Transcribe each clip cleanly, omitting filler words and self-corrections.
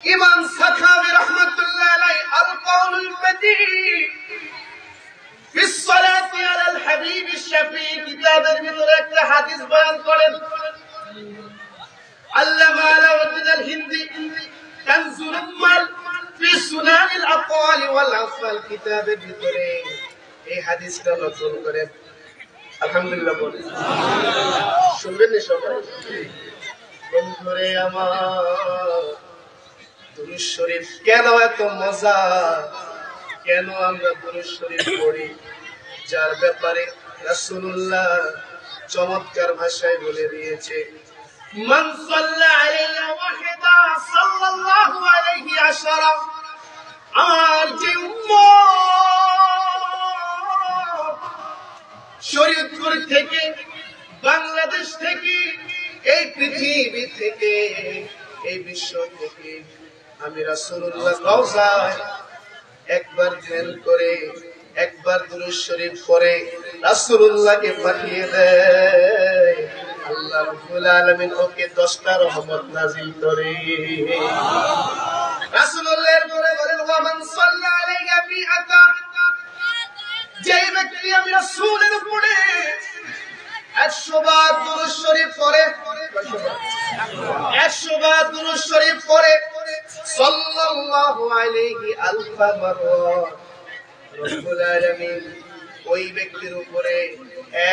ইমাম সাখাবী রাহমাতুল্লাহ আলাইহি আল কাউলুল মাদিন ফি সলাতি আলাল হাবিব শাফি কিতাবের ভিতরে একটা হাদিস বয়ান করেন। আল্লামা আলাউদ্দিন আল হিন্দি কানজুল উম্মাল ফি সুনানিল আকওয়াল ওয়াল আফআল কিতাবের ভিতরে এই হাদিসটা নকল করেন। আলহামদুলিল্লাহ বলেন, শুনবেন না সবাই? বন্ধুরে আমার, দুরূদ শরীফ কেন এত মজা, কেন আমরা দুরূদ শরীফ পড়ি, যার ব্যাপারে রাসূলুল্লাহ চমৎকার ভাষায় বলে দিয়েছে, মান সাল্লা আলাইহি ওয়াহিদা সাল্লাল্লাহু আলাইহি আশারা। আর যে উম্মত শরীয়তপুর থেকে, বাংলাদেশ থেকে, এই পৃথিবী থেকে, এই বিশ্ব থেকে আমি রাসূলুল্লাহ রওজায় একবার ধ্যান করে, একবার দুরূদ শরীফ পড়ে রাসূলুল্লাহকে পাঠিয়ে দেয়, আল্লাহ রাব্বুল আলামিন ওকে 10টা রহমত নাযিল করে। রাসূলুল্লাহর পরে বলেন, ওয়া মান সাল্লা আলাইহি বিআতা। যে ব্যক্তি আমি রাসূলের উপরে 100 বার দুরূদ শরীফ পড়ে, 100 বার দুরূদ শরীফ পড়ে, সাল্লাল্লাহু আলাইহি আলফা মাররা, রব্বুল আলামিন ওই ব্যক্তির উপরে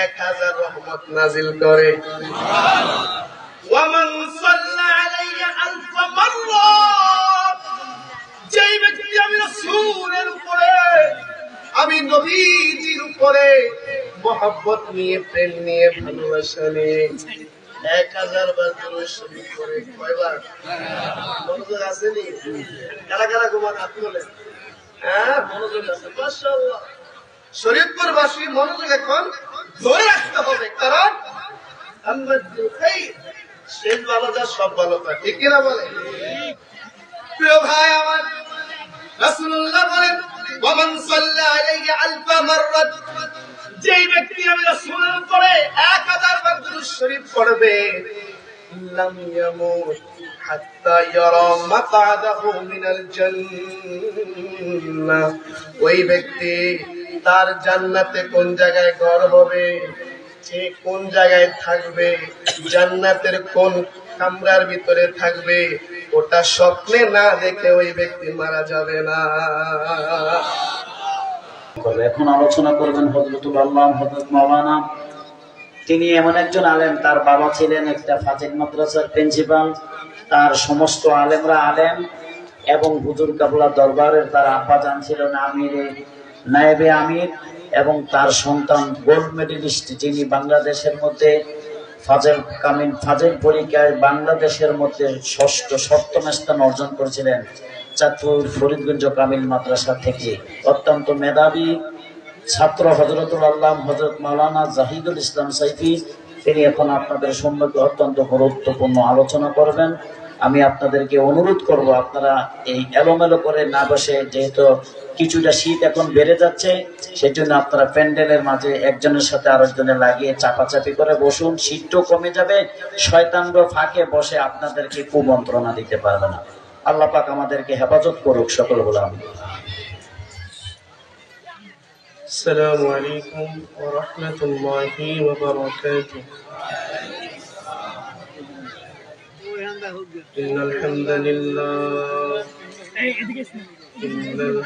1000 রহমত নাযিল করে। ওয়া মান সাল্লা আলাইহি আলফা মাররা। যে ব্যক্তি আমি রাসূলের উপরে, আমি নবীজির উপরে মোহাব্বত নিয়ে, প্রেম নিয়ে, ভালোবাসা নিয়ে 1000 বার দুরূদ শরীফ পড়ে, কয়বার? মনোযোগ আছে নি? কারা কারা গোমান হাত তোলেন? হ্যাঁ, মনোযোগ আছে, মাশাআল্লাহ। শরীয়তপুর বাসী মনোযোগ এখন ধরে রাখতে হবে, কারণ আমরা শেষ ভালো যা সব ভালো পাই, ঠিক কিনা বলে? প্রিয় ভাই আমার, রাসূলুল্লাহ বলেন, ওয়া মান সাল্লা আলাইহি আলফা মাররাত। যেই ব্যক্তি আমি রাসূলের উপরে 1000 বার দুরূদ শরীফ পড়বে, লাম ইয়ামুত হাত্তা ইয়ারা মাকআদাহু মিনাল জান্নাহ। ওই ব্যক্তি তার জান্নাতে কোন জায়গায় ঘর হবে, সে কোন জায়গায় থাকবে, জান্নাতের কোন কামরার ভিতরে থাকবে, ওটা স্বপ্নে না দেখে ওই ব্যক্তি মারা যাবে না। এখন আলোচনা করবেন হযরতুল আল্লাহ হযরত মাওলানা। তিনি এমন একজন আলেম, তার বাবা ছিলেন একটা ফাজিল মাদ্রাসার প্রিন্সিপাল, তার সমস্ত আলেমরা আলেম, এবং হুজুর কাবলা দরবারের তার আব্বাজান ছিলেন নায়েবে আমির, এবং তার সন্তান গোল্ড মেডেলিস্ট, যিনি বাংলাদেশের মধ্যে ফাজিল পরীক্ষায় বাংলাদেশের মধ্যে 7ম স্থান অর্জন করেছিলেন চাঁদপুর ফরিদগঞ্জ কামিল মাদ্রাসা থেকে। অত্যন্ত মেধাবী ছাত্র হযরতুল আল্লাহ হযরত মাওলানা জাহিদুল ইসলাম সাইফি। তিনি এখন আপনাদের সম্মুখে অত্যন্ত গুরুত্বপূর্ণ আলোচনা করবেন। আমি আপনাদেরকে অনুরোধ করব, আপনারা এই এলোমেলো করে না বসে, যেহেতু কিছুটা শীত এখন বেড়ে যাচ্ছে, সেজন্য আপনারা প্যান্ডেলের মাঝে একজনের সাথে আরেকজনের লাগিয়ে চাপাচাপি করে বসুন, শীতটাও কমে যাবে, শয়তানরা ফাঁকে বসে আপনাদেরকে কুমন্ত্রণা দিতে পারবে না। আল্লাহ পাক আমাদেরকে হেফাজত করুক, সকল বলে আমি। আসসালামু আলাইকুম ওয়া রাহমাতুল্লাহি ওয়া বারাকাতুহু। ইন্নাল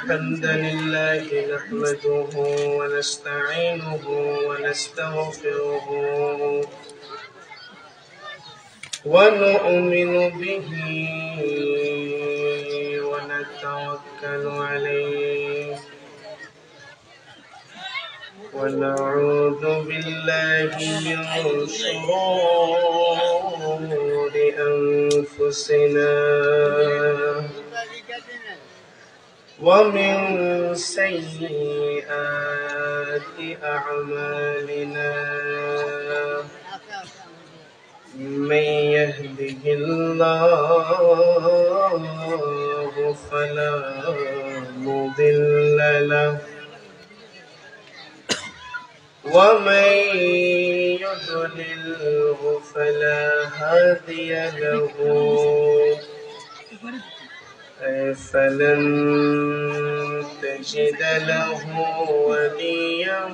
হামদালিল্লাহ নাহমাদুহু ওয়া নাস্তাঈনুহু ওয়া নাস্তাগফিরুহু ওয়া নু'মিনু বিহি ওয়া নাতাওয়াক্কালু আলাইহি ونعوذ بالله من شرور أنفسنا ومن سيئات أعمالنا من يهده الله فلا مضل له ومن يضلله فلا هادي له فلن تجد له وليا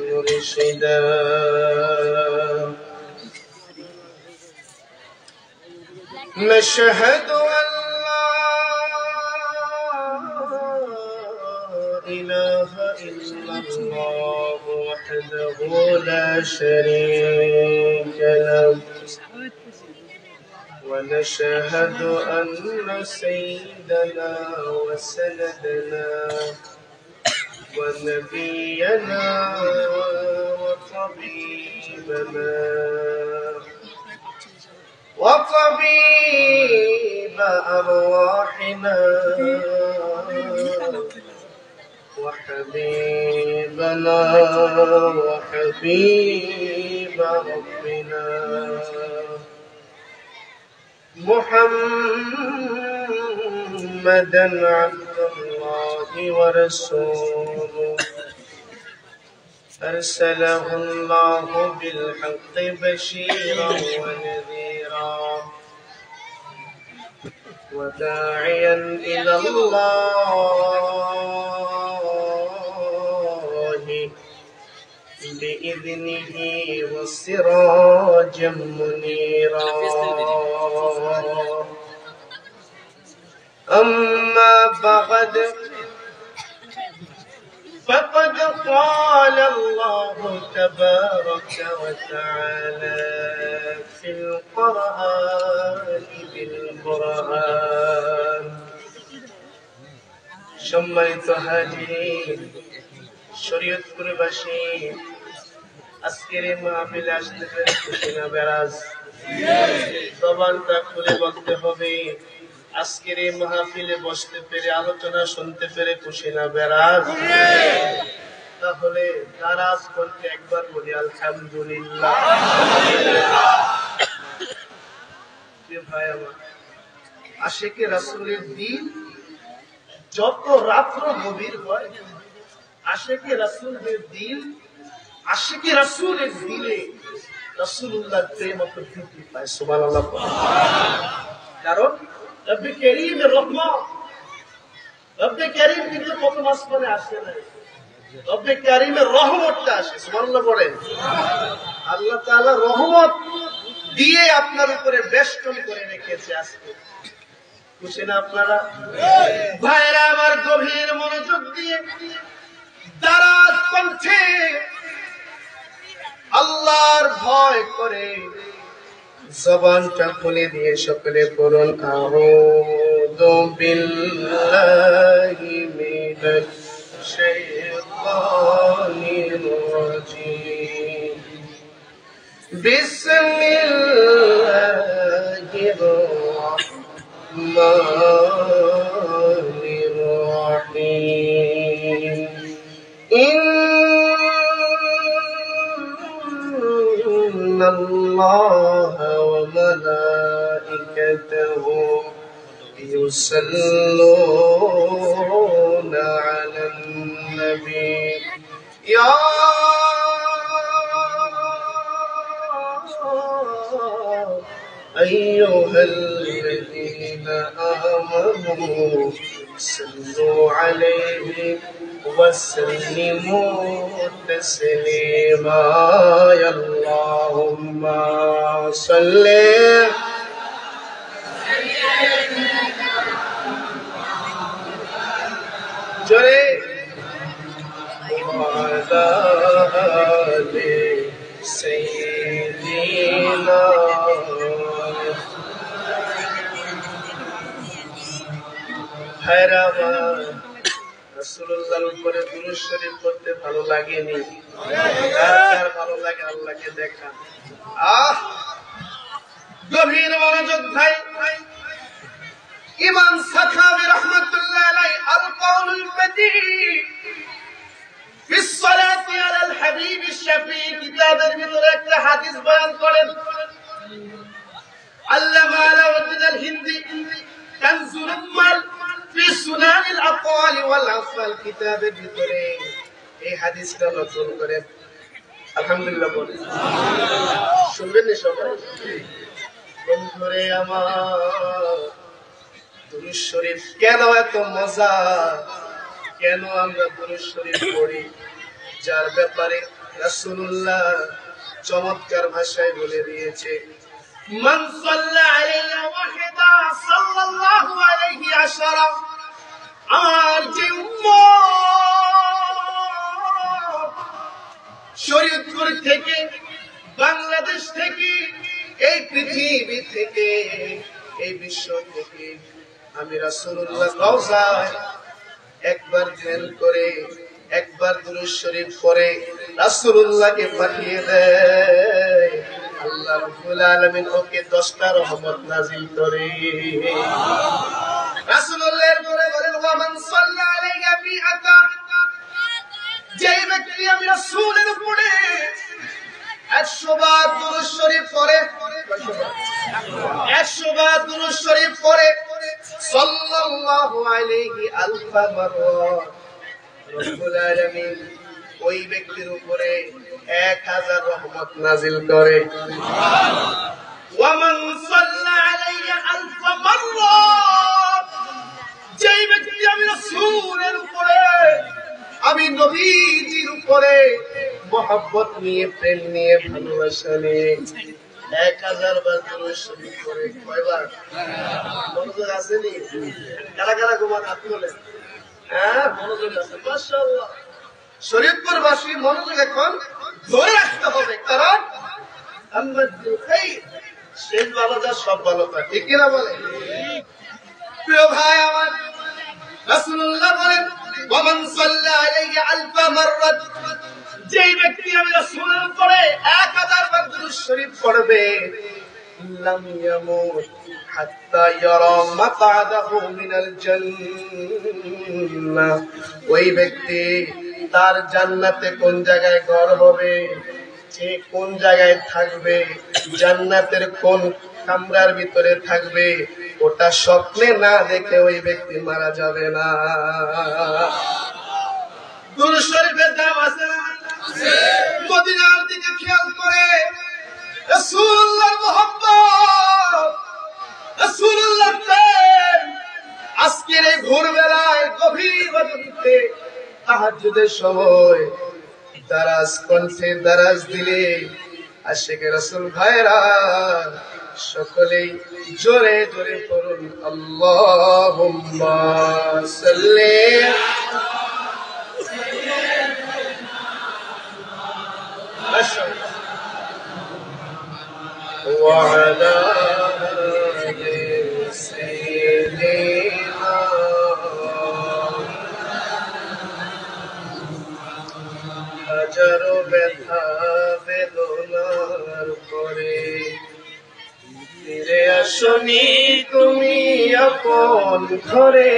مرشدا نشهد أن لا إله إلا الله وحده لا شريك له ونشهد أن سيدنا وسندنا ونبينا وطبيب أرواحنا وحبيبنا وحبيب ربنا محمدا عبد الله ورسوله أرسله الله بالحق بشيرا ونذيرا وداعيا إلى الله بإذنه وسراجا منيرا أما بعد فقد قال الله تبارك وتعالى في القرآن بالقرآن সম্মানিত হাজির শরীয়তপুরবাসী আজকের এই মাহফিলে আসতে পেরে খুশি না বেরাজ জবানটা খুলে বলতে হবে আজকের এই মাহফিলে বসতে পেরে আলোচনা শুনতে পেরে খুশি না বেরাজ তাহলে নারাজ বলতে একবার বলি আলহামদুলিল্লাহ ভাই আমার আশিকে রাসূলের দিন যত রাত্র গভীর হয় আশিকে রাসূলের দিন আশিকে রাসূলের দিলে রাসূলুল্লাহর প্রেম অত বৃদ্ধি পায় সুবহানাল্লাহ কারণ রব্বে কারীমের রহমত রব্বে কারীম কিন্তু প্রথম আসমানে আসে না রব্বে কারীমের রহমতটা আসে সুবহানাল্লাহ বলেন আল্লাহ তাআলা রহমত দিয়ে আপনার উপরে বেষ্টন করে রেখেছে আজকে খুশি না আপনারা ভাইরা আমার গভীর মনোযোগ দিয়ে দারাজ কণ্ঠে আল্লাহর ভয় করে জবানটা খুলে দিয়ে সকলে পড়ুন আউযু বিল্লাহি মিনাশ শাইতানির রাজীম বিসমিল্লাহির রাহমানির রাহিম إن الله وملائكته يصلون على النبي يا أيها الذين آمنوا صلوا عليه وسلموا تسليما يا اللهم صل جري وعلى آل سيدنا রাসূলুল্লাহর উপরে দুরূদ শরীফ পড়তে ভালো লাগেনি কার ভালো লাগে আল্লাহকে দেখা গভীর মনোযোগ ভাই ইমাম সাখাবী রাহমাতুল্লাহ আলাইহি আল কাউলুল মাদিন ফি সলাতি আলাল হাবিব আশ-শাফি কিতাবের ভিতরে একটা হাদিস বয়ান করেন আল্লামা আলাউদ্দিন আল হিন্দি কানজুল উম্মাল ফি সুনানিল আকওয়ালি ওয়াল আফআল কিতাবের ভিতরে এই হাদিসটা নকল করেন আলহামদুলিল্লাহ বলেন শুনবেন নি সবাই বন্ধুরে আমার দুরূদ শরীফ কেন এত মজা, কেন আমরা দুরূদ শরীফ পড়ি, যার ব্যাপারে রাসূলুল্লাহ চমৎকার ভাষায় বলে দিয়েছে, মান সাল্লা আলাইহি ওয়াহিদা সাল্লাল্লাহু আলাইহি আশারা। আর যে উম্মত শরীয়তপুর থেকে, বাংলাদেশ থেকে, এই পৃথিবী থেকে, এই বিশ্ব থেকে আমি রাসূলুল্লাহ রওজায় একবার ধ্যান করে, একবার দুরূদ শরীফ পড়ে রাসূলুল্লাহকে পাঠিয়ে দেয়, আল্লাহ রাব্বুল আলামিন ওকে 10টা রহমত নাযিল করে। রাসূলুল্লাহর পরে বলেন, ওয়া মান সাল্লা আলাইহি বিআতা। যেই ব্যক্তি আমি রাসূলের উপরে 100 বার দুরূদ শরীফ পড়ে, 100 বার দুরূদ শরীফ পড়ে, সাল্লাল্লাহু আলাইহি আলফা মাররাত, রব্বুল আলামিন ওই ব্যক্তির উপরে 1000 রহমত নাযিল করে। ওয়া মান সাল্লা আলাইহি আলফা মাররাত। যেই ব্যক্তি আমি রাসূলের উপরে, আমি নবীজির উপরে মহব্বত নিয়ে, প্রেম নিয়ে, ভালোবাসা নিয়ে 1000 বার দুরূদ শরীফ পড়ে, কয়বার? মনোযোগ আছে নি? কারা কারা ঘুমান হাত তোলেন? হ্যাঁ, মনোযোগ আছে, মাশাআল্লাহ। শরীয়তপুরবাসী মনোযোগ এখন ধরে রাখতে হবে, কারণ আমরা শেষ ভালো যা সব ভালো পাই, ঠিক কিনা বলে? প্রিয় ভাই আমার, রাসূলুল্লাহ বলেন, ওয়া মান সাল্লা আলাইহি আলফা মাররাত। যেই ব্যক্তি আমি রাসূলের উপরে 1000 বার দুরূদ শরীফ পড়বে, লাম ইয়ামুত হাত্তা ইয়ারা মাকআদাহু মিনাল জান্নাহ। ওই ব্যক্তি তার জান্নাতে কোন জায়গায় ঘর হবে, সে কোন জায়গায় থাকবে, জান্নাতের কোন কামরার ভিতরে থাকবে, ওটা স্বপ্নে না দেখে ওই ব্যক্তি মারা যাবে না। দুরূদ শরীফের দাম আছে না? মদিনার দিকে খেয়াল করে রাসূলুল্লাহর মুহাব্বত, রাসূলুল্লাহর প্রেম আজকের এই ভোরবেলায় গভীর রাতে তাহাজ্জুদের সময় দারাজ কণ্ঠে দারাজ দিলে আশিকে রাসূল ভাইরা সকলেই জোরে জোরে পড়ুন, আল্লাহুম্মা সাল্লি ওয়া আলা আলি সাইয়্যিদিনা। হাজারো ব্যথা বেদনার পরে ফিরে আসনি তুমি আপন ঘরে,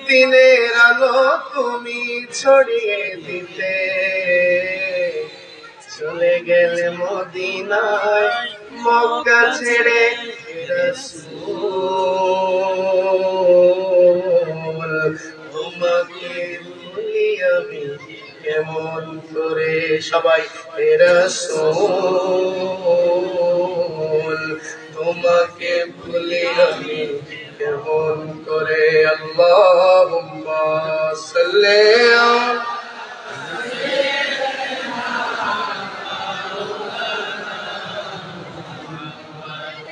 দিনের আলো তুমি ছড়িয়ে দিতে, চলে গেলে মদিনায় মক্কা ছেড়ে রাসূল। তোমাকে ভুলি আমি কেমন করে, সবাই রাসূল তোমাকে ভুলি আমি কেমন করে। আল্লাহুম্মা সাল্লি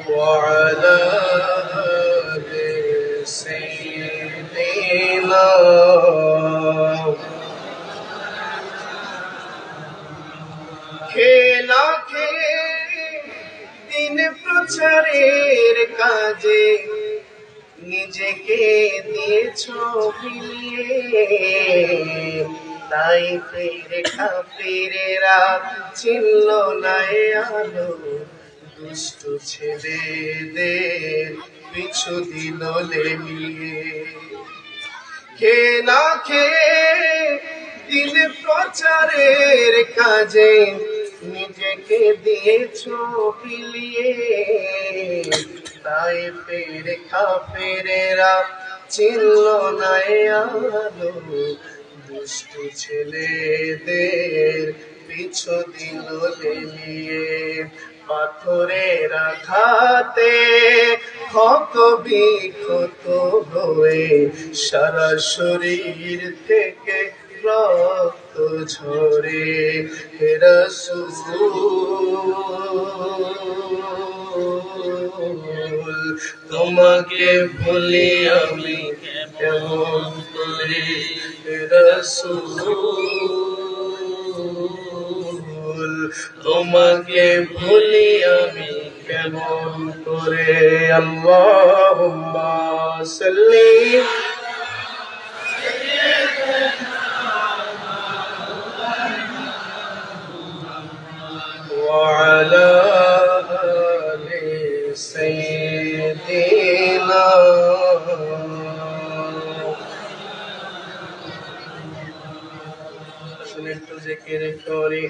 ওয়া আলা আলি সাইয়্যিদিনা। খেলা খেয়ে দিন প্রচারের কাজে নিজেকে দিয়েছো বিলিয়ে, তাই ফিরে কাফিরেরা চিনল না আলো, দুষ্ট ছেলেদের পিছু দিল লেলিয়ে। কে না খেয়ে দিন প্রচারের কাজে নিজেকে দিয়েছো বিলিয়ে, তাই ফের কাফেরেরা চিনল না আলো, দুষ্ট ছেলেদের পিছু দিল লেলিয়ে। পাথরের আঘাতে ক্ষত বিক্ষত হয়ে সারা শরীর থেকে রক্ত ঝরে। হে রাসূল তোমাকে ভুলি আমি কেমন করে। হে রাসূল তোমাকে ভুলি আমি কেমন করে। আল্লাহুম্মা সাল্লি وعلى آل سيدنا শুনেন তো জিকির করি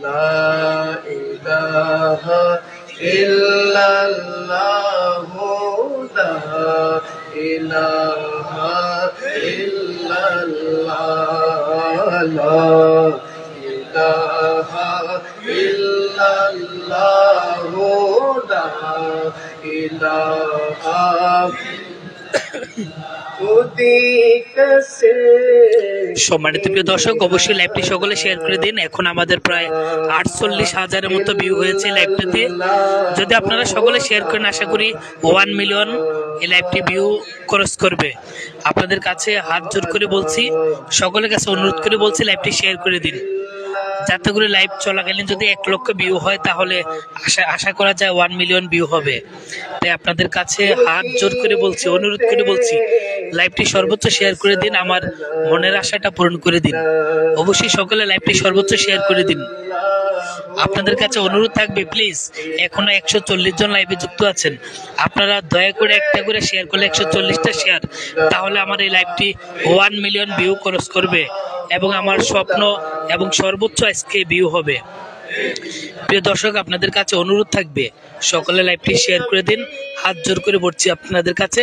লা ইলাহা ইল্লাল্লাহু লা ইলাহা ইল্লাল্লাহ লা ইলাহা ইল্লাল্লাহু লা ইলাহা সম্মানিত প্রিয় দর্শক, অবশ্যই লাইভটি সকলে শেয়ার করে দিন। এখন আমাদের প্রায় 48,000-এর মতো ভিউ হয়েছে লাইভটিতে। যদি আপনারা সকলে শেয়ার করেন, আশা করি 1 মিলিয়ন এই লাইভটি ভিউ ক্রস করবে। আপনাদের কাছে হাত জোর করে বলছি, সকলের কাছে অনুরোধ করে বলছি, লাইভটি শেয়ার করে দিন, যাতে করে লাইভ চলাকালীন যদি 1 লক্ষ ভিউ হয় তাহলে আশা করা যায় 1 মিলিয়ন ভিউ হবে। তাই আপনাদের কাছে হাত জোর করে বলছি, অনুরোধ করে বলছি, লাইভটি সর্বোচ্চ শেয়ার করে দিন, আমার মনের আশাটা পূরণ করে দিন। অবশ্যই সকলে লাইভটি সর্বোচ্চ শেয়ার করে দিন। আপনাদের কাছে অনুরোধ থাকবে, প্লিজ, এখনো 140 জন লাইভে যুক্ত আছেন, আপনারা দয়া করে একটা করে শেয়ার করলে 140টা শেয়ার, তাহলে আমার এই লাইভটি 1 মিলিয়ন ভিউ ক্রস করবে এবং আমার স্বপ্ন এবং সর্বোচ্চ আজকে ভিউ হবে। প্রিয় দর্শক, আপনাদের কাছে অনুরোধ থাকবে, সকলে লাইভটি শেয়ার করে দিন। হাত জোর করে বলছি আপনাদের কাছে,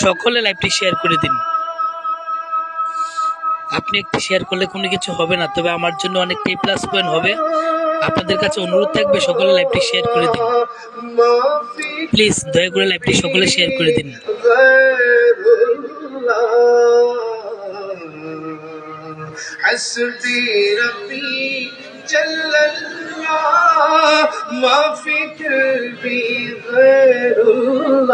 সকলে লাইভটি শেয়ার করে দিন। আপনি একটি শেয়ার করলে কোনো কিছু হবে না, তবে আমার জন্য অনেকটাই প্লাস পয়েন্ট হবে। আপনাদের কাছে অনুরোধ থাকবে, সকলে লাইভটি শেয়ার করে দিন। প্লিজ দয়া করে লাইভটি সকলে শেয়ার করে দিন। حسبي ربي جل الله ما في قلبي غير الله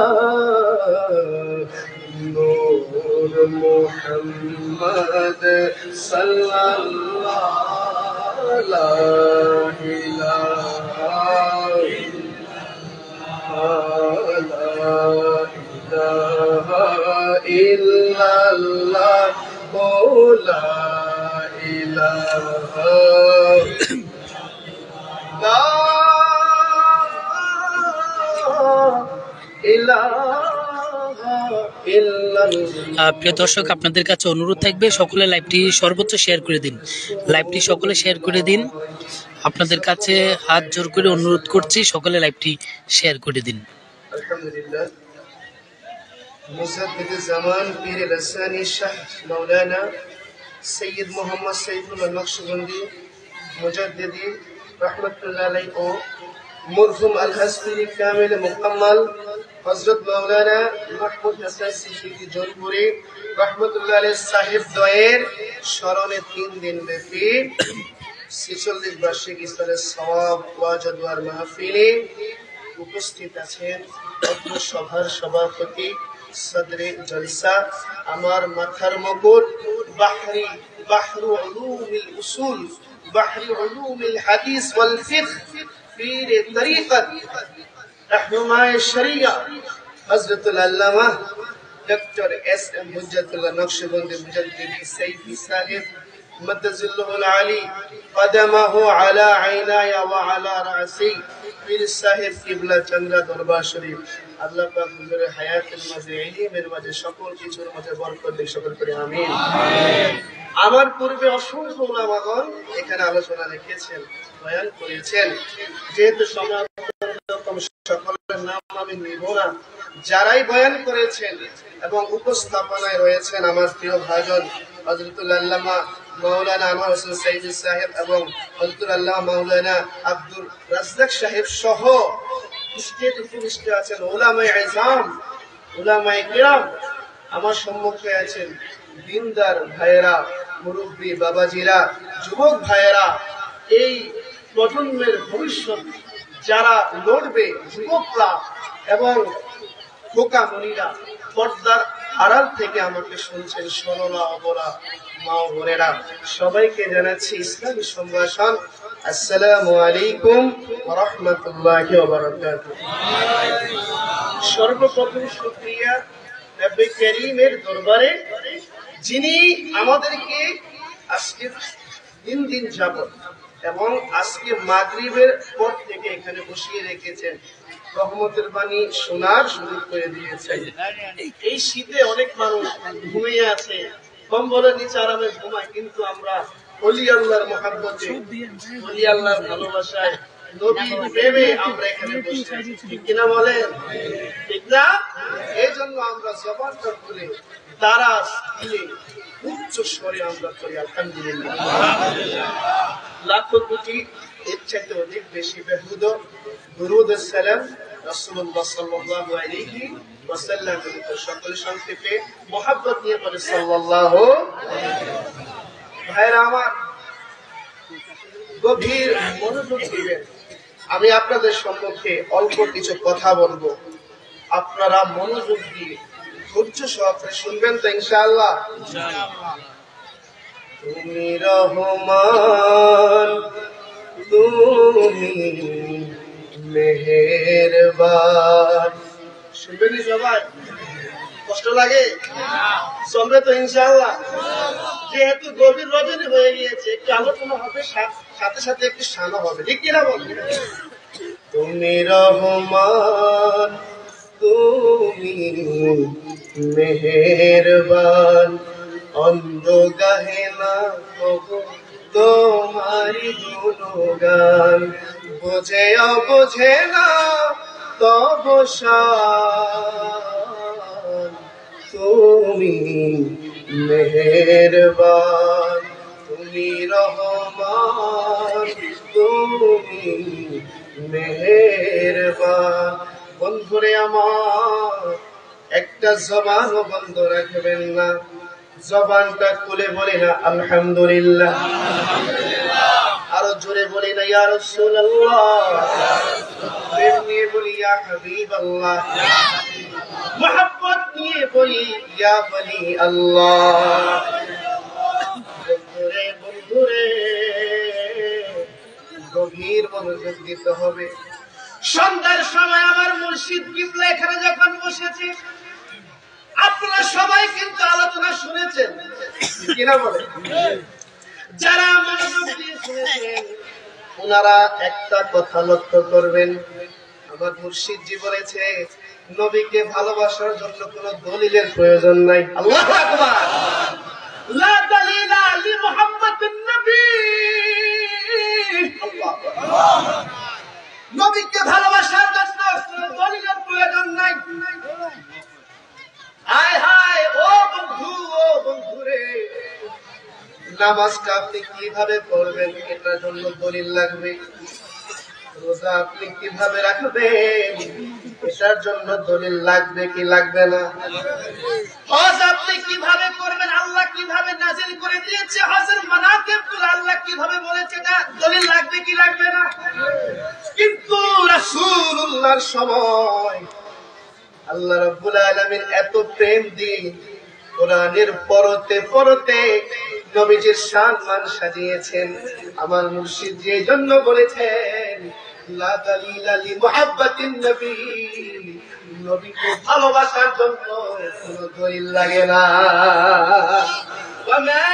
نور محمد صلى الله لا إله إلا الله لا প্রিয় দর্শক, আপনাদের কাছে অনুরোধ থাকবে, সকলে লাইভটি সর্বোচ্চ শেয়ার করে দিন। লাইভটি সকলে শেয়ার করে দিন। আপনাদের কাছে হাত জোর করে অনুরোধ করছি, সকলে লাইভটি শেয়ার করে দিন। আলহামদুলিল্লাহ। মুজাদ্দিদ জামান পীর লাসানি শাহ মাওলানা সৈয়দ মোহাম্মদ সাইফুল্লাহ নকশবন্দি মুজাদ্দিদি रहमतुल्लाह अलैहि ও মরহুম আল-হাসফি কামিল মুকাম্মাল হযরত মাওলানা মাহমুদ হাসান সিদ্দিকী জৌনপুরী रहमतुल्लाह अलैहि সাহেব দ্বয়ের স্মরণে 3 দিন ব্যাপী 46 বার্ষিক ইফতারের সওয়াব ওয়াজ ও দুআর মাহফিলে উপস্থিত আছেন অত্র সভার সভাপতি সদরে জলসা, আমার মাথার মুকুট, বাহরু উলুমিল উসুল, বাহরু উলুমিল হাদিস ওয়াল ফিকহ, পীর তরিকত, রাহনুমায়ে শরিয়া হযরতুল আল্লামা doctor S M Hujjatullah Naqshbandi Mujaddidi Saifi সাহেব মদ্দাজিল্লাহুল আলী কদমাহু আলা আইনায়া ওয়া আলা রাসি, পীর সাহেব কিবলা চন্দ্রা দরবার শরীফ। আল্লাহ পাক হুজুরের হায়াতের মাঝে, ইলমের মাঝে, সকল কিছুর মাঝে বরকত দিক, সকল করে আমিন। আমার পূর্বে অসংখ্য উলামাগণ এখানে আলোচনা রেখেছেন, বয়ান করেছেন। যেহেতু সময় সকলের নাম আমি নিব না, যারাই বয়ান করেছেন এবং উপস্থাপনায় রয়েছেন আমার প্রিয় ভাইজন হযরতুল আল্লামা মাওলানা আনোয়ার হোসেন সাইদি সাহেব এবং হযরতুল আল্লাহ মাওলানা আব্দুল রাজ্জাক সাহেব সহ স্টেজ উপবিষ্ট আছেন উলামায়ে ইজাম, উলামায়ে কিরাম, আমার সম্মুখে আছেন দিনদার ভাইয়েরা, মুরব্বী বাবাজিরা, যুবক ভাইয়েরা, এই প্রজন্মের ভবিষ্যৎ যারা লড়বে, যুবকরা এবং খোকা মনিরা, পর্দার আড়াল থেকে আমাকে শুনছেন সরলা অবলা মা ও বোনেরা, সবাইকে জানাচ্ছি ইসলামী সম্ভাষণ, আসসালামু আলাইকুম ওয়া রাহমাতুল্লাহি ওয়া বারাকাতুহু। সর্বপ্রথম শুকরিয়া নবী করিমের দরবারে, যিনি আমাদেরকে আজকে দিন যাবত এবং আজকে মাগরিবের পর থেকে এখানে বসিয়ে রেখেছেন, রহমতের বাণী শোনার সুযোগ করে দিয়েছেন। এই শীতে অনেক মানুষ ঘুমিয়ে আছে, কম্বলের নিচে আরামে ঘুমায়, কিন্তু আমরা ওলি আল্লাহর মহব্বতে, ওলি আল্লাহর ভালোবাসায়, নবীর প্রেমে আমরা এখানে বসে আছি, ঠিক কিনা বলেন? ঠিক না? এই জন্য আমরা জবানটা খুলে দারাজ দিয়ে উচ্চ স্বরে আমরা করি আলহামদুলিল্লাহ। লাখো কোটি এর চাইতে অনেক বেশি বেহুদ দুরূদ ও সালাম রাসূলুল্লাহ সাল্লাল্লাহু আলাইহি ওয়াসাল্লাম, সকল সংক্ষেপে মুহাব্বত নিয়ে বলে সাল্লাল্লাহু। ভাইরা আমার, গভীর মনোযোগ দিবেন। আমি আপনাদের সম্মুখে অল্প কিছু কথা বলবো, আপনারা মনোযোগ দিয়ে ধৈর্য সহকারে শুনবেন তো ইনশাআল্লাহ। তুমি রহমান, তুমি মেহেরবান। শুনবেন সবাই? কষ্ট লাগে? চলবে তো ইনশাআল্লাহ। যেহেতু গভীর রজনী হয়ে গিয়েছে, একটু আলোচনা হবে, সাথে সাথে একটু শানো হবে, ঠিক কিনা বলবেন? তুমি রহমান, তুমি মেহেরবান, অন্ধ গাহে না কবু তোমারি গুণগান, বোঝে অবোঝে না তব শান, তুমি মেহেরবান, তুমি রহমান, তুমি মেহেরবান। বন্ধুরে আমার, একটা জবানও বন্ধ রাখবেন না, জবানটা খুলে বলি না আলহামদুলিল্লাহ, আরো জোরে বলি না ইয়া রাসূলুল্লাহ, প্রেম নিয়ে বলি ইয়া হাবিবাল্লাহ, মুহাব্বত নিয়ে বলি ইয়া ওলি আল্লাহ। বন্ধুরে বন্ধুরে, গভীর মনোযোগ দিতে হবে। সন্ধ্যার সময় আমার মুর্শিদ কিবলা এখানে যখন বসেছে, আপনারা সবাই কিন্তু আলোচনা শুনেছেন, কিনা বলে? যারা মনোযোগ দিয়ে শুনেছেন, ওনারা একটা কথা লক্ষ্য করবেন, আমার মুর্শিদজি বলেছে নবীকে ভালোবাসার জন্য কোন দলিলের প্রয়োজন নাই। আল্লাহু আকবার। লা দালিলা লি মুহাম্মাদিন নবী। আল্লাহু আকবার। নবীকে ভালোবাসার জন্য কোন দলিলের প্রয়োজন নাই। হায় হায়, ও বন্ধু, ও বন্ধুরে, নামাজটা আপনি কিভাবে পড়বেন এটার জন্য দলিল লাগবে। রোজা আপনি কিভাবে রাখবেন এটার জন্য দলিল লাগবে কি লাগবে না? হজ আপনি কিভাবে করবেন, আল্লাহ কিভাবে নাযিল করে দিয়েছে, হজের মানাকিবগুলো আল্লাহ কিভাবে বলেছে, এটা দলিল লাগবে কি লাগবে না? কিন্তু রাসূলুল্লাহর সময় আল্লাহ রাব্বুল আলামিন এত প্রেম দিয়ে কোরআনের পরতে পরতে নবীজির সম্মান সাজিয়েছেন। আমার মুর্শিদ যে জন্য বলেছেন লা দালিলা লি মুহাব্বাতিন নবী, নবীকে ভালোবাসার জন্য কোনো দলিল লাগে না। ওয়া মা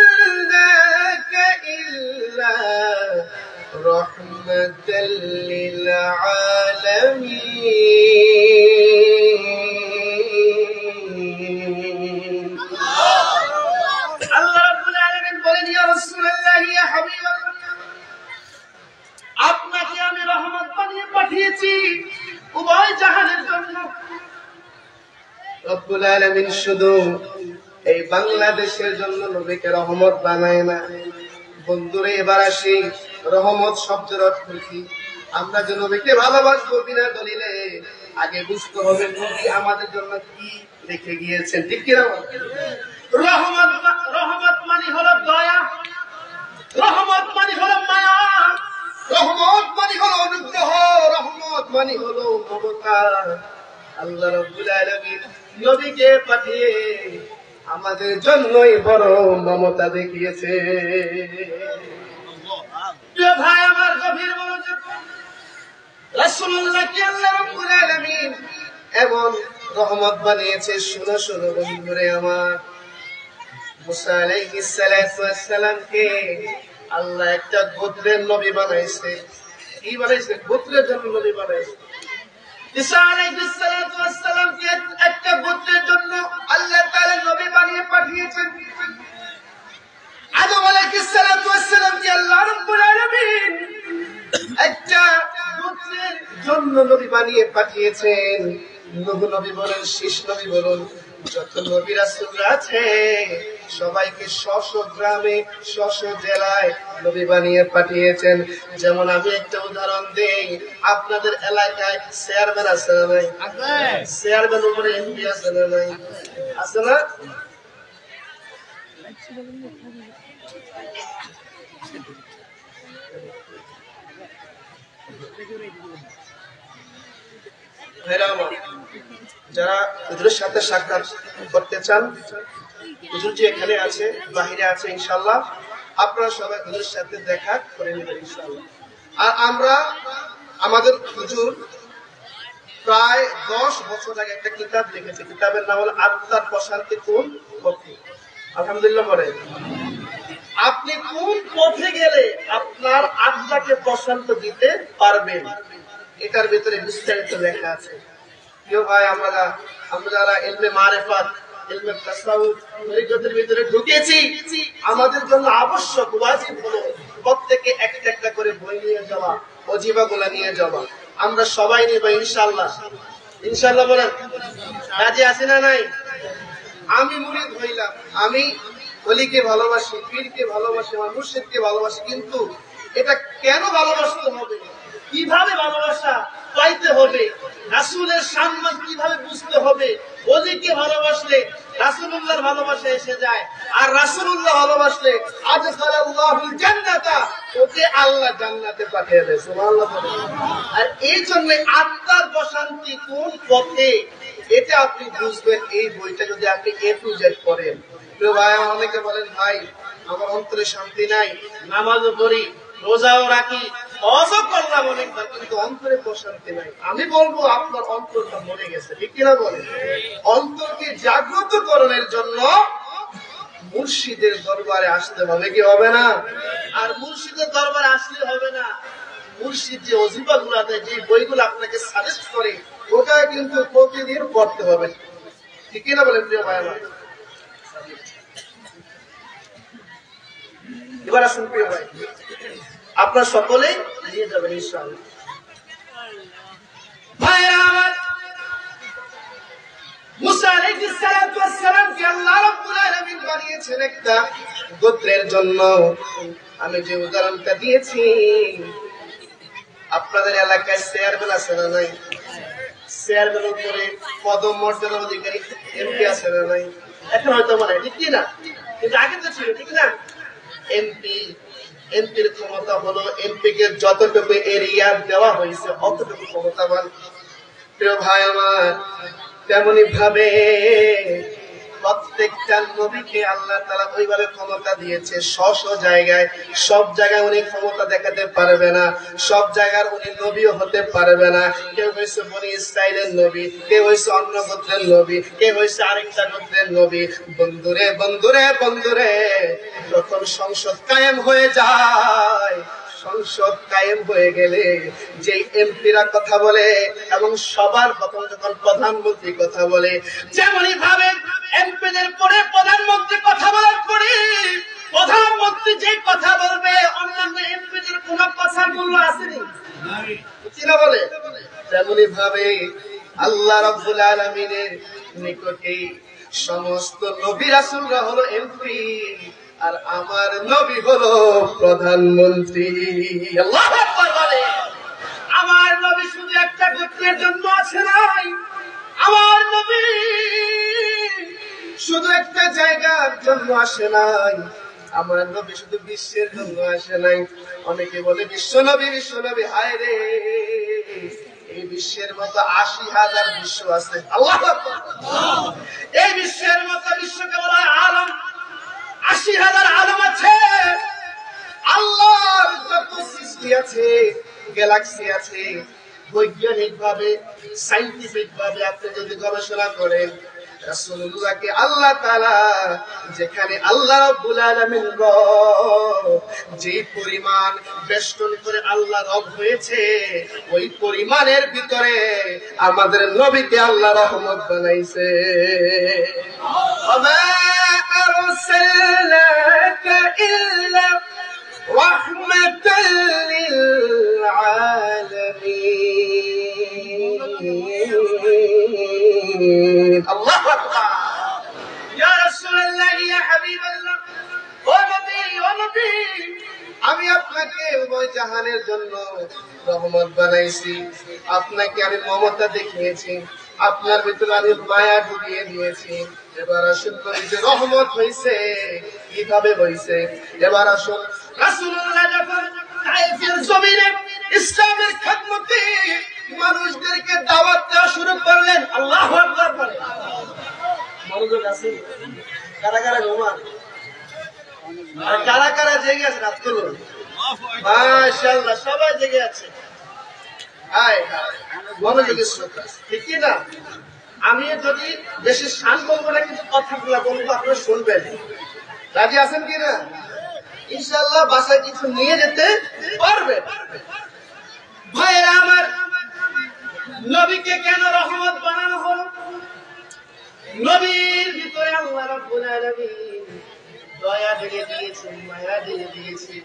আরসালনাকা ইল্লা রাহমাতাল লিল আলামিন। আল্লাহ রাব্বুল আলামিন বলেন, ইয়া রাসূলুল্লাহ, ইয়া হাবিবাল্লাহ, আপনাকে আমি রহমত বানিয়ে পাঠিয়েছি উভয় জাহানের জন্য। রব্বুল আলামিন শুধু এই বাংলাদেশের জন্য নবীকে রহমত বানায় না। বন্ধুরে এবার আসি, রহমত শব্দের অর্থ কি? আমরা যে নবীকে ভালোবাসবো বিনা দলিলে, আগে বুঝতে হবে নবী আমাদের জন্য কি রেখে গিয়েছেন, ঠিক কিনা? রহমত রহমত মানে হলো দয়া, রহমত মানে হলো মায়া, রহমত মানে হলো অনুগ্রহ, রহমত মানে হলো মমতা। আল্লাহ রাব্বুল আলামিন নবীকে পাঠিয়ে আমাদের জন্যই বড় মমতা দেখিয়েছে। প্রিয় ভাই আমার, গভীর মনোযোগ, রাসূলুল্লাহকে আল্লাহ রাব্বুল আলামিন এমন রহমত বানিয়েছে। শুনো শুনো বন্ধুরে আমার, মুসা আলাইহিস সালাতু ওয়াস সালামকে আল্লাহ একটা গোত্রের নবী বানাইছে। কি বানাইছে? গোত্রের জন্য নবী বানাইছে। ঈসা আলাইহিস সালাতু ওয়াস সালামকে একটা গোত্রের জন্য আল্লাহ তাআলা নবী বানিয়ে পাঠিয়েছেন। আদম আলাইহিস সালাতু ওয়াস সালামকে আল্লাহ রাব্বুল আলামিন একটা গোত্রের জন্য নবী বানিয়ে পাঠিয়েছেন। নূহ নবী বলেন, শীষ নবী বলুন, যত নবী রাসূলরা আছে সবাইকে স্ব গ্রামে স্ব জেলায় নবী বানিয়ে পাঠিয়েছেন। যেমন আমি একটা উদাহরণ দেই, আপনাদের এলাকায় চেয়ারম্যান আছে না নাই? চেয়ারম্যান উপরে এমপি আছে না নাই? আছে না? যারা হুজুরের সাথে সাক্ষাৎ করতে চান, হুজুর যে এখানে আছে, বাহিরে আছে, ইনশাআল্লাহ আপনারা সবাই হুজুরের সাথে দেখা করে নেবেন ইনশাআল্লাহ। আর আমরা আমাদের হুজুর প্রায় 10 বছর আগে একটা কিতাব লিখেছে, কিতাবের নাম হলো আত্মার প্রশান্তি কোন পথে। আলহামদুলিল্লাহ বলে, আপনি কোন পথে গেলে আপনার আত্মাকে প্রশান্ত দিতে পারবেন, এটার ভিতরে বিস্তারিত লেখা আছে। প্রিয় ভাই, আমরা যারা ইলমে মারিফাত, ইলমে তাসাউফ, তরিকতের ভিতরে ঢুকেছি, আমাদের জন্য আবশ্যক, ওয়াজিব হলো প্রত্যেকে একটা একটা করে বই নিয়ে যাওয়া, ওজিফাগুলো নিয়ে যাওয়া। আমরা সবাই নিব ইনশাআল্লাহ। ইনশাআল্লাহ বলেন, রাজি আছি না নাই? আমি মুরিদ হইলাম, আমি ওলিকে ভালোবাসি, পীরকে ভালোবাসি, আমার মুর্শিদকে ভালোবাসি, কিন্তু এটা কেন ভালোবাসতে হবে, কিভাবে ভালোবাসা পাইতে হবে, রাসূলের সম্মান কিভাবে বুঝতে হবে, ওলিকে ভালোবাসলে রাসূলুল্লাহর ভালোবাসা এসে যায়, আর রাসূলুল্লাহ ভালোবাসলে আদখালাল্লাহুল জান্নাতা, ওকে আল্লাহ জান্নাতে পাঠিয়ে দেয়। সুবহানাল্লাহ। আর এই জন্য আত্মার প্রশান্তি কোন পথে, এটা আপনি বুঝবেন এই বইটা যদি আপনি এ টু জেড পড়েন। প্রিয় ভাই, অনেকে বলেন, ভাই আমার অন্তরে শান্তি নাই, নামাজও পড়ি, রোজাও রাখি, হজও করলাম অনেকবার, কিন্তু অন্তরে প্রশান্তি নাই। আমি বলবো আপনার অন্তরটা মরে গেছে, ঠিক কিনা বলেন? অন্তরকে জাগ্রত করণের জন্য মুর্শিদের দরবারে আসতে হবে, কি হবে না? আর মুর্শিদের দরবারে আসলে হবে না, মুর্শিদ যে ওজিফা গুলা দেয়, যে বইগুলো আপনাকে সাজেস্ট করে, ওটা কিন্তু প্রতিদিন পড়তে হবে, ঠিক কিনা বলেন প্রিয় ভাই আমার? এবার আসুন প্রিয় ভাই, আপনার সকলেই নিয়ে যাবেন ইনশাআল্লাহ। ভাইরা আমার, মুসা আলাইহিস সালাতু ওয়াস সালামকে আল্লাহ রাব্বুল আলামিন বানিয়েছেন একটা গোত্রের জন্য। আমি যে উদাহরণটা দিয়েছি, আপনাদের এলাকায় চেয়ারম্যান আছে না নাই? চেয়ারম্যান উপরে পদমর্যাদার অধিকারী এমপি আছে না নাই? এখন হয়তো মানে ঠিক না, কিন্তু আগে তো ছিল, ঠিক না? এমপির ক্ষমতা হলো, এমপিকে যতটুকু এরিয়া দেওয়া হয়েছে অতটুকু ক্ষমতাবান। প্রিয় ভাই আমার, তেমনি ভাবে প্রত্যেকটা নবীকে আল্লাহ তাআলা ওইভাবে ক্ষমতা দিয়েছে। জায়গায়, সব জায়গায় উনি ক্ষমতা দেখাতে পারবে না, সব জায়গার উনি নবীও হতে পারবে না। কেউ হয়েছে বনি ইসরাইলের নবী, কেউ হয়েছে অন্য গোত্রের নবী, কেউ হয়েছে আরেকটা গোত্রের নবী। বন্ধুরে বন্ধুরে বন্ধুরে, যখন সংসদ কায়েম হয়ে যায়, সংসদ কায়েম হয়ে গেলে যে এমপিরা কথা বলে এবং সবার প্রথম যখন প্রধানমন্ত্রী কথা বলে, যেমনই ভাবে এমপিদের পরে প্রধানমন্ত্রী কথা বলার পরে প্রধানমন্ত্রী যে কথা বলবে, অন্যান্য এমপিদের কোন কথার মূল্য আসেনি, না বলে, তেমনি ভাবে আল্লাহ রাব্বুল আলামিনের নিকটে সমস্ত নবী রাসূলরা হলো এমপি, আর আমার নবী হলো প্রধানমন্ত্রী। আল্লাহু আকবার বলে। আমার নবী শুধু একটা গোত্রের জন্য আসে নাই, আমার নবী শুধু একটা জায়গার জন্য আসে নাই, আমার নবী শুধু বিশ্বের জন্য আসে নাই। অনেকে বলে বিশ্ব নবী, হায় রে, এই বিশ্বের মতো ৮০,০০০ বিশ্ব আছে। আল্লাহু আকবার। এই বিশ্বের মতো বিশ্বকে বলা হয় আলম। ৮০,০০০ আলম আছে। আল্লাহর যত সৃষ্টি আছে, গ্যালাক্সি আছে, বৈজ্ঞানিক ভাবে, সাইন্টিফিক ভাবে আপনি যদি গবেষণা করেন, রাসূলুল্লাহকে আল্লাহ তাআলা যেখানে আল্লাহ রাব্বুল আলামিন যে পরিমাণ বেষ্টন করে আল্লাহ রব হয়েছে, ওই পরিমাণের ভিতরে আমাদের নবীকে আল্লাহ রহমত বানাইছে। ওমা আরসালনাকা ইল্লা রাহমাতাল লিল আলামিন। আল্লাহু আকবার। ইয়া রাসূলুল্লাহ, ইয়া হাবিবাল্লাহ, ও নবী, আমি আপনাকে উভয় জাহানের জন্য রহমত বানাইছি। আপনাকে আমি মমতা দেখিয়েছি, আপনার ভিতরে আমি মায়া ঢুকিয়ে দিয়েছি। এবার আসুন নবীতে রহমত হইছে, কিভাবে হইছে? এবার আসুন রাসূলুল্লাহ যখন তায়েফের জমিনে ইসলামের খেদমতে মানুষদেরকে দাওয়াত দেওয়া শুরু করলেন, আল্লাহু আকবার বলে। মনোযোগ আছে? কারা কারা ঘুমান? আর কারা কারা জেগে আছে? রাত করুন। মাশাআল্লাহ, সবাই জেগে আছে। হায় হায়, মনোযোগের শ্রোতা, ঠিক কি না? আমি যদি বেশি শান বলবো না, কিন্তু কথাগুলো বলবো, আপনারা শুনবেন। রাজি আছেন কি না? ইনশাআল্লাহ বাসায় কিছু নিয়ে যেতে পারবেন। ভাইরা আমার, নবীকে কেন রহমত বানানো হলো? নবীর ভিতরে আল্লাহ রাব্বুল আলামিন দয়া ঢেলে দিয়েছেন, মায়া ঢেলে দিয়েছেন।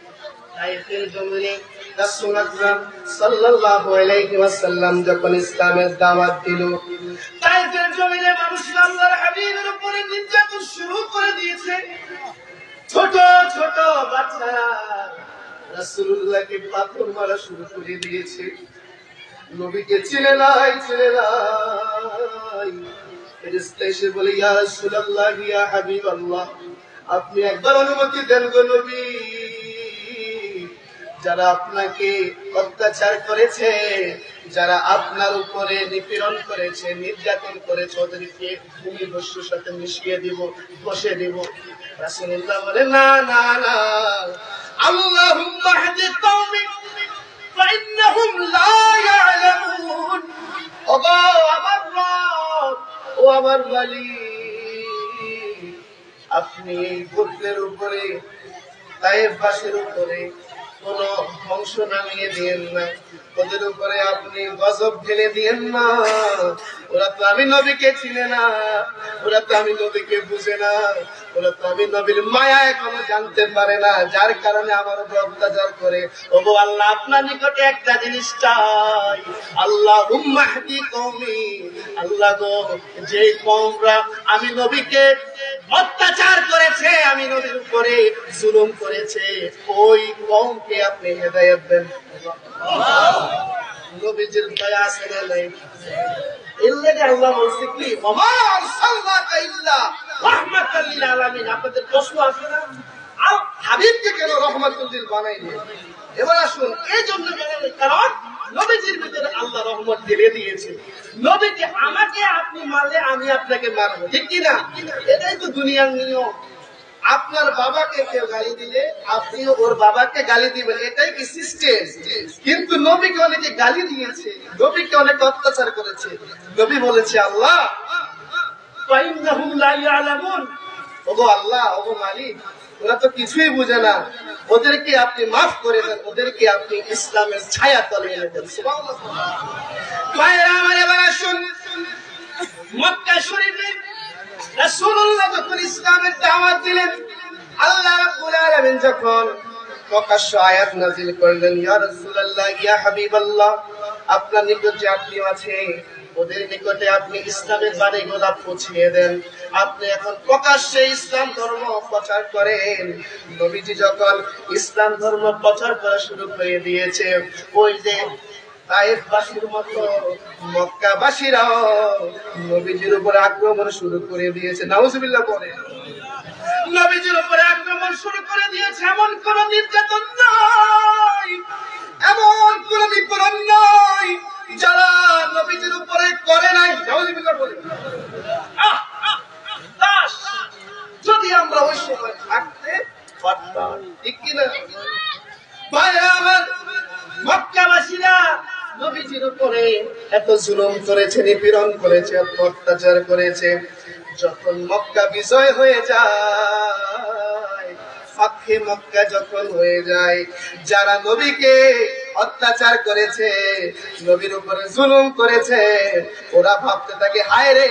তায়েফের জমিনে রাসূল আকরাম সাল্লাল্লাহু আলাইহি ওয়াসাল্লাম যখন ইসলামের দাওয়াত দিল, তায়েফের জমিনে মানুষরা আল্লাহর হাবিবের উপরে নির্যাতন শুরু করে দিয়েছে। ছোট ছোট বাচ্চারা রাসূলুল্লাহকে পাথর মারা শুরু করে দিয়েছে। নবীকে চিনে নাই। ফেরেশতা এসে বলে, ইয়া রাসূলুল্লাহ, ইয়া হাবিবাল্লাহ, আপনি একবার অনুমতি দেন গো নবী। যারা আপনাকে অত্যাচার করেছে, যারা আপনার উপরে নিপীড়ন করেছে, নির্যাতন করেছে, ওদেরকে ভূমি ভস্যের সাথে মিশিয়ে দিব, বসে দিব। রাসূলুল্লাহ বলে, না না না, আল্লাহুম্মা হাদি কওমি ফাইন্নাহুম লা ইয়ালামুন। ওগো আমার রব, ও আমার মালিক, আপনি এই গোত্রের উপরে, তায়েফবাসীর উপরে কোন ধ্বংস নামিয়ে দিয়েন না, ওদের উপরে আপনি গজব ঢেলে দিয়েন না। ওরা তো আমি নবীকে চিনে না, ওরা তো আমি নবীকে বুঝে না, ওরা তো আমি নবীর মায়া এখনো জানতে পারে না, যার কারণে আমার উপর অত্যাচার করে। ওগো আল্লাহ, আপনার নিকটে একটা জিনিস চাই, আল্লাহুম্মা হাদি কওমি। আল্লাহ গো, যে কওমরা আমি নবীকে অত্যাচার করেছে, আমি নবীর উপরে জুলুম করেছে, ওই কওমকে আপনি হেদায়েত দেন। নবীজির দয়া আছে না নাই? এর আল্লাহ বলছে কি, ওমা আরসালনাকা ইল্লা রাহমাতাল লিল আলামিন। আপনাদের প্রশ্ন আসে না, হাবিবকে কেন রহমাতুল লিল বানাইলেন? এবার আসুন, এই জন্য বানাইলেন কারণ নবীজির ভিতরে আল্লাহ রহমত ঢেলে দিয়েছে। নবীকে আমাকে আপনি মারলে আমি আপনাকে মারবো, ঠিক কি না? এটাই তো দুনিয়ার নিয়ম। আপনার বাবাকে কেউ গালি দিলে আপনিও ওর বাবাকে গালি দিবেন, এটাই কি সিস্টেম? কিন্তু নবীকে অনেকে গালি দিয়েছে, নবীকে অনেক অত্যাচার করেছে। নবী বলেছে, আল্লাহ ফাইন্নাহুম লা ইয়ালামুন। ওগো আল্লাহ, ওগো মালিক, ওরা তো কিছুই বুঝে না, ওদেরকে আপনি মাফ করে দেন, ওদেরকে আপনি ইসলামের ছায়া তলে এনে দেন। সুবহানাল্লাহ। ভাইরা আমার, এবার আসুন মক্কা শরীফে রাসূলুল্লাহ যখন ইসলামের দাওয়াত দিলেন, আল্লাহ রাব্বুল আলামিন যখন প্রকাশ্য আয়াত নাযিল করলেন, ইয়া রাসূলুল্লাহ, ইয়া হাবিবাল্লাহ, আপনার নিকট যে আত্মীয় আছে ওদের নিকটে আপনি ইসলামের বাণীগুলা পৌঁছিয়ে দেন। আপনি এখন প্রকাশ্যে ইসলাম ধর্ম প্রচার করেন। নবীজি যখন ইসলাম ধর্ম প্রচার করা শুরু করে দিয়েছে, ওই যে তায়েফবাসীর মতো মক্কাবাসীরাও নবীজির উপরে আক্রমণ শুরু করে দিয়েছে। নাউজুবিল্লাহ বলে নবীজির উপরে আক্রমণ শুরু করে দিয়েছে। এমন কোন নির্যাতন নাই, এমন কোন নিপীড়ন নাই যারা নবীজির উপরে করে নাই। নাউজুবিল্লাহ বলে যদি আমরা ওই সময় থাকতে পারতাম, ঠিক কিনা ভাই আমার? মক্কাবাসীরা নবীজির উপরে এত জুলুম করেছে, নিপীড়ন করেছে, এত অত্যাচার করেছে। যখন মক্কা বিজয় হয়ে যায়, ফাতহে মক্কা যখন হয়ে যায়, যারা নবীকে অত্যাচার করেছে, নবীর উপরে জুলুম করেছে, ওরা ভাবতে থাকে হায় রে,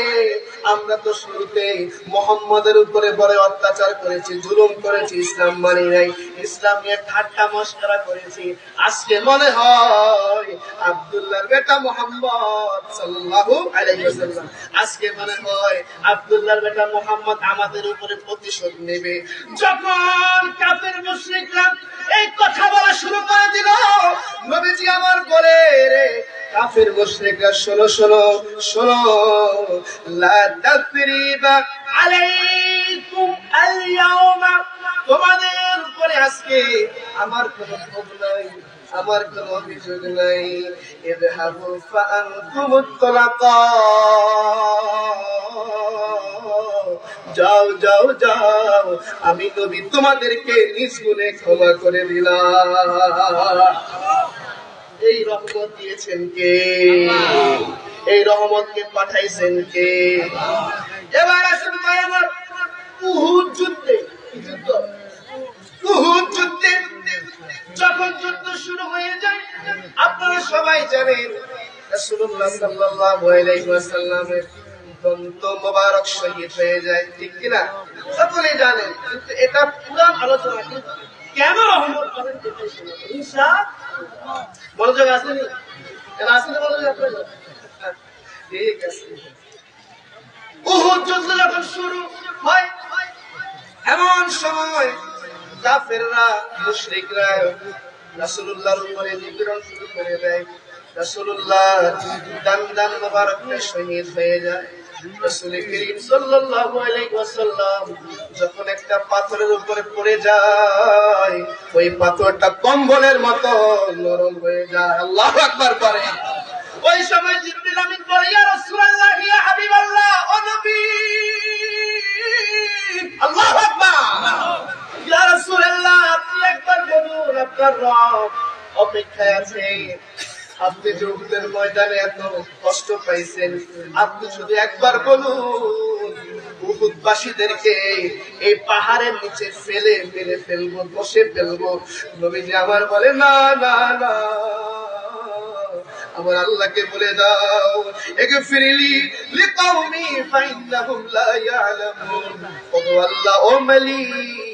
আমরা তো শুরুতে মুহাম্মদের উপরে বড় অত্যাচার করেছি, জুলুম করেছি, ইসলাম মানি নাই, ইসলাম নিয়ে ঠাট্টা মশকরা করেছি। আজকে মনে হয় আব্দুল্লাহর বেটা মুহাম্মদ সাল্লাল্লাহু আলাইহি ওয়াসাল্লাম, আজকে মনে হয় আব্দুল্লাহর বেটা মুহাম্মদ আমাদের উপরে প্রতিশোধ নেবে। যখন কাফের মুশরিকরা এই কথা বলা শুরু করে দিল, নবীজি আমার বলে রে কাফের মুশরিকরা, শোনো শোনো শোনো, লা তাসরিবা আলাইকুম আল-ইয়াওমা, তোমাদের উপরে আজকে আমার কোনো ক্ষোভ নাই, আমার কোনো অভিযোগ নাই। ইযহাবু ফাআনতুমুত তালাকা, যাও যাও যাও, আমি নবী তোমাদেরকে নিজ গুণে ক্ষমা করে দিলাম। এই রহমত দিয়েছেন কে? এই রহমতকে পাঠাইছেন কে? এবার আসুন ভাই আমার, উহুদ যুদ্ধে, উহুদ যুদ্ধে যখন যুদ্ধ শুরু হয়ে যায়, আপনারা সবাই জানেন রাসূলুল্লাহ সাল্লাল্লাহু আলাইহি ওয়াসাল্লামের দন্ত মোবারক শহীদ হয়ে যায়, ঠিক কিনা? সকলেই জানেন। কিন্তু এটা পুরান আলোচনা, কিন্তু কেন রহমত পাবেন ইনশাআল্লাহ। মনোযোগ আসেনি? এটা আসলে মনোযোগ আপনার, ঠিক আছে। উহুদ যুদ্ধ যখন শুরু হয়, এমন সময় কাফেররা মুশরিকরা রাসূলুল্লাহর উপরে নিপীড়ন শুরু করে দেয়। রাসূলুল্লাহ দান মোবারকটা শহীদ হয়ে যায়। রাসূল করিম সাল্লাল্লাহু আলাইহি ওয়াসাল্লাম যখন একটা পাথরের উপরে পড়ে যায়, ওই পাথরটা কম্বলের মতো নরম হয়ে যায়। আল্লাহু আকবার করে। ওই সময় জিবরিল আমিন বলে, ইয়া রাসূলুল্লাহ, ইয়া হাবিবাল্লাহ, ও নবী, আল্লাহু আকবার, ইয়া রাসূলুল্লাহ, আপনি একবার বলুন আপনার রব অপেক্ষায় আছে। আপনি যে উহুদের ময়দানে এত কষ্ট পাইছেন, আপনি শুধু একবার বলুন, উহুদবাসীদেরকে এই পাহাড়ের নিচে ফেলে মেরে ফেলবো, বসে ফেলবো। নবীজি আমার বলে, না না না, আমার আল্লাহকে বলে দাও, ইগফিরলি লিকাওমি ফাইন্নাহুম লা ইয়ালামুন। ও আল্লাহ, ও মালিক,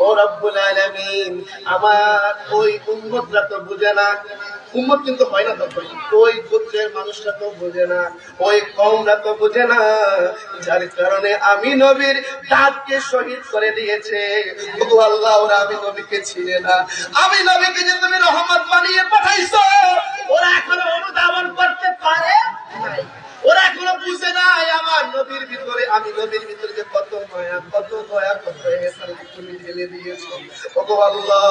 ও রব্বুল আলামিন, আমার ওই উম্মতরা তো বুঝে না। উম্মত কিন্তু হয় না তখন, ওই গোত্রের মানুষরা তো বুঝে না, ওই কওমরা তো বুঝে না, যার কারণে আমি নবীর দাঁতকে শহীদ করে দিয়েছে। ও আল্লাহ, ওরা আমি নবীকে চিনে না। আমি নবীকে যে তুমি রহমত বানিয়ে পাঠাইছো, ওরা এখনো অনুধাবন করতে পারে নাই, ওরা এখনো বুঝে নাই আমার নবীর ভিতরে, আমি নবীর ভিতরে যে কত মায়া, কত দয়া, কত ইহসান তুমি ঢেলে দিয়েছো। ও আল্লাহ,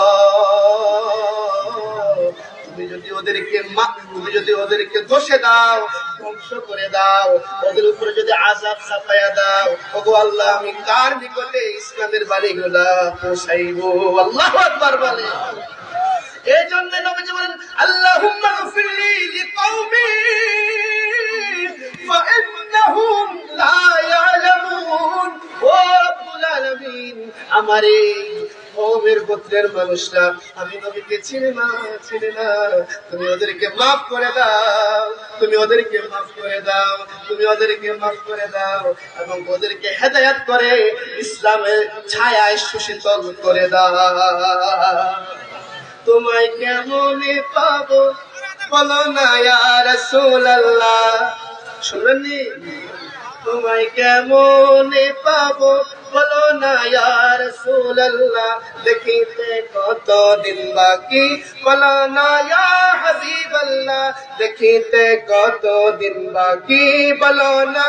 তুমি যদি ওদেরকে দোষে দাও, ধ্বংস করে দাও, ওদের উপরে যদি আযাব চাপায়া দাও, ও আল্লাহ, আমি কার নিকটে ইসলামের বাণীগুলা পৌঁছাইবো? আল্লাহু আকবার বলে। এই জন্য নবীজি বলেন, আল্লাহুম্মা গফিরলি লিকাওমি ফাইন্নাহুম লা ইয়ালামুন। ও রব্বুল আলামিন, আমার এই কওমের গোত্রের মানুষরা আমি নবীকে চিনে না, তুমি ওদেরকে মাফ করে দাও, তুমি ওদেরকে মাফ করে দাও, তুমি ওদেরকে মাফ করে দাও, এবং ওদেরকে হেদায়েত করে ইসলামের ছায়ায় সুশীতল করে দাও। তোমায় কেমনে পাবো বলো না ইয়া রাসূলুল্লাহ। শুননি তোমায় কেমনে পাবো বলো না ইয়া রাসূলুল্লাহ, দেখিতে কতদিন বাকি বলো না ইয়া হাবিবাল্লাহ, দেখিতে কতদিন বাকি বলো না।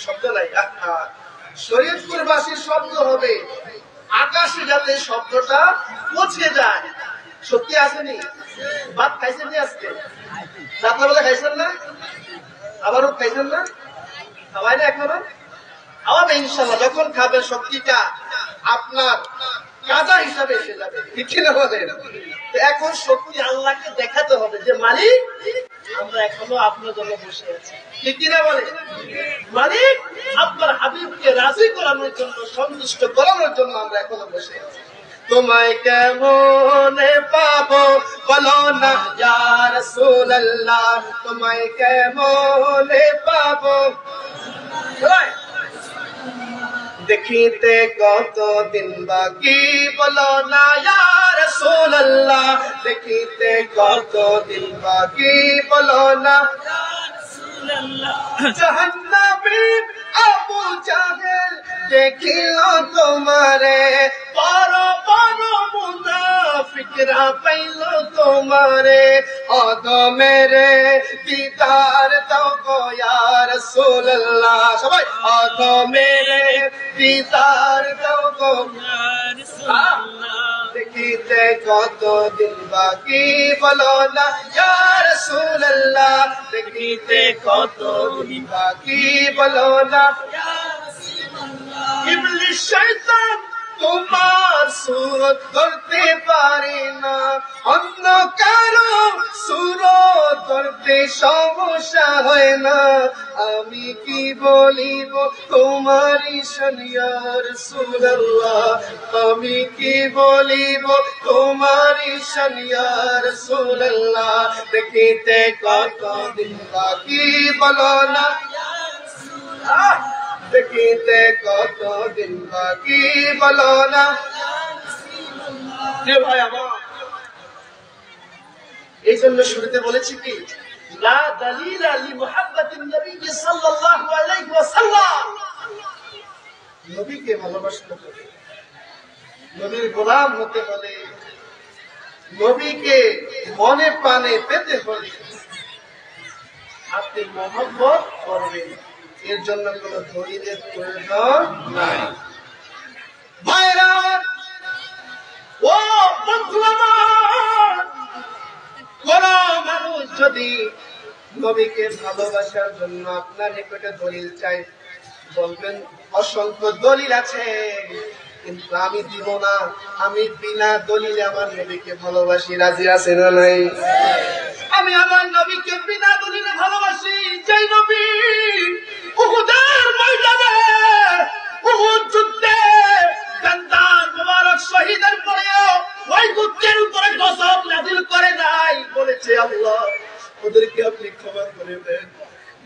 শব্দ নাই, শরীয়তপুরবাসীর শব্দ হবে আকাশে যাতে শব্দটা পৌঁছে যায়। সত্যি আসেনি? ভাত খাইছেন নি আজকে? রাত্রেবেলা খাইছেন না? আবারও খাইছেন না? খাওয়াই না এখনো? খাওয়াবে ইনশাল্লাহ। যখন খাবেন শক্তিটা আপনার কাজা হিসাবে এসে যাবে, ঠিক না বলেন? এখন শক্তি আল্লাহকে দেখাতে হবে যে মালিক আমরা এখনো আপনার জন্য বসে আছি, ঠিক না বলে? মালিক আপনার হাবিবকে রাজি করানোর জন্য, সন্তুষ্ট করানোর জন্য আমরা এখনো বসে আছি। তোমায় কেমনে পাবো বলো না ইয়া রাসূলুল্লাহ, তোমায় কেমনে পাবো দেখিতে কতদিন বাকি বলো না ইয়া রাসূলুল্লাহ, দেখিতে কতদিন বাকি বলো না ইয়া রাসূলুল্লাহ। জাহান্নামী আবু জাহেল দেখিল তোমারে, বড় বড় মুনাফিকরা পাইল তোমারে, আদমের দিদার দাও গো ইয়া রাসূলুল্লাহ। সবাই আদমের দিদার দাও গো ইয়া রাসূলুল্লাহ, দেখিতে কতদিন বাকি বলো না ইয়া রাসূলুল্লাহ, দেখিতে কতদিন বাকি বলো না ইয়া রাসূলুল্লাহ। ইবলিস শয়তান তোমার সুরত ধরতে পারে না, অন্য কারো সুরত ধরতে সমস্যা হয় না। আমি কি বলিব তোমারই শান ইয়া রাসূলুল্লাহ, আমি কি বলিব তোমারই শান ইয়া রাসূলুল্লাহ, দেখিতে কতদিন বাকি বলো না ইয়া রাসূলুল্লাহ, দেখিতে কতদিন বাকি বলো না। ভাই আমার এই জন্য শুরুতে বলেছি কি লা দালিলা লি মুহাব্বাতিন নবী সাল্লাল্লাহু আলাইহি ওয়াসাল্লাম। নবীকে ভালোবাসতে হবে, নবীর গোলাম হতে হলে, নবীকে মনে প্রাণে পেতে হলে আপনি মহব্বত করবেন। এর জন্য কোন দলিলের প্রয়োজন নাই। ভাইরা ও বন্ধু আমার, কোন মানুষ যদি নবীকে ভালোবাসার জন্য আপনার নিকটে দলিল চাই, বলবেন অসংখ্য দলিল আছে কিন্তু আমি দিব না, আমি বিনা দলিলে আমার নবীকে ভালোবাসি। রাজি আছে না নাই? আমি আমার নবীকে বিনা দলিলে ভালোবাসি। যেই নবী উহুদের ময়দানে, উহুদ যুদ্ধে গান্দার মুবারক শহীদের পরেও ওই গোত্রের উপরে গজব নাযিল করে নাই, বলেছে আল্লাহ ওদেরকে আপনি ক্ষমা করে দেন।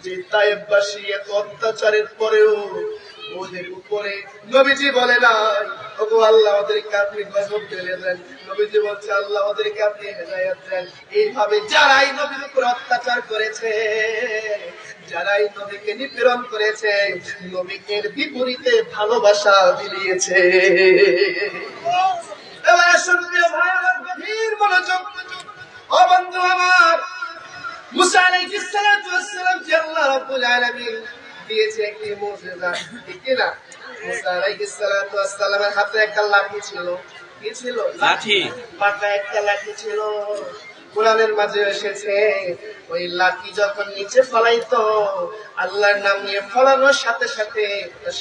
যে তায়েববাসী এত অত্যাচারের পরেও ওদের উপরে নবীজি বলে নাই ওগো আল্লাহ ওদেরকে আপনি গজব ফেলে দেন, নবীজি বলছে আল্লাহ ওদেরকে আপনি হেদায়েত দেন। এইভাবে যারাই নবীর উপর অত্যাচার করেছে, যারাই নবীকে নিপীড়ন করেছে, নবীকে বিপরীতে ভালোবাসা বিলিয়েছে। এবার শুনবে ভাই আমার গভীর মনোযোগ। ও বন্ধু আমার, মুসা আলাইহিস সালাতু ওয়াস সালাম কে আল্লাহ রাব্বুল আলামিন দিয়েছে একটি মুজিজা, ঠিক না? মুসা আলাইহিস সালাতু ওয়াস সালামের হাতে একটা লাঠি ছিল। কি ছিল? লাঠি, পাকা একটা লাঠি ছিল। কোরআনের মাঝে এসেছে ওই লাঠি যখন নিচে ফলাইতো, আল্লাহর নাম নিয়ে ফলানোর সাথে সাথে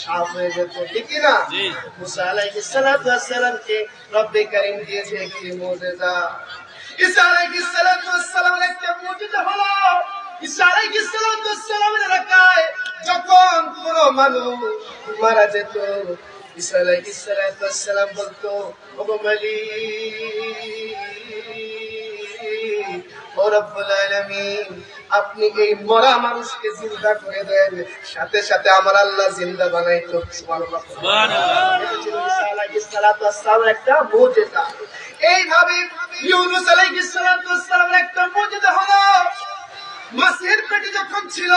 সাফ হয়ে যেত, ঠিক না? মুসা আলাইহিস সালাতু ওয়াস সালামকে রব্বে কারীম দিয়েছে একটি মুজিজা। ঈসা আলাইহিস সালাতু ওয়াস সালামের একটা মুজিজা হলো ঈসা আলাইহিস সালাতু ওয়াস সালামের এলাকায় যখন কোন মানুষ মারা যেত, ঈসা আলাইহিস সালাতু ওয়াস সালাম বলতো ওগো মালিক ও রব্বুল আলামিন, আপনি এই মরা মানুষকে জিন্দা করে দেন, সাথে সাথে আমার আল্লাহ জিন্দা বানাইতো। সুবহানাল্লাহ। এটা ছিল ঈসা আলাইহিস সালাতু ওয়াস সালামের একটা মুজিজা। এইভাবে ইউনূস আলাইহিস সালাতু ওয়াস সালামের একটা মুজিজা হলো, মাছের পেটে যখন ছিল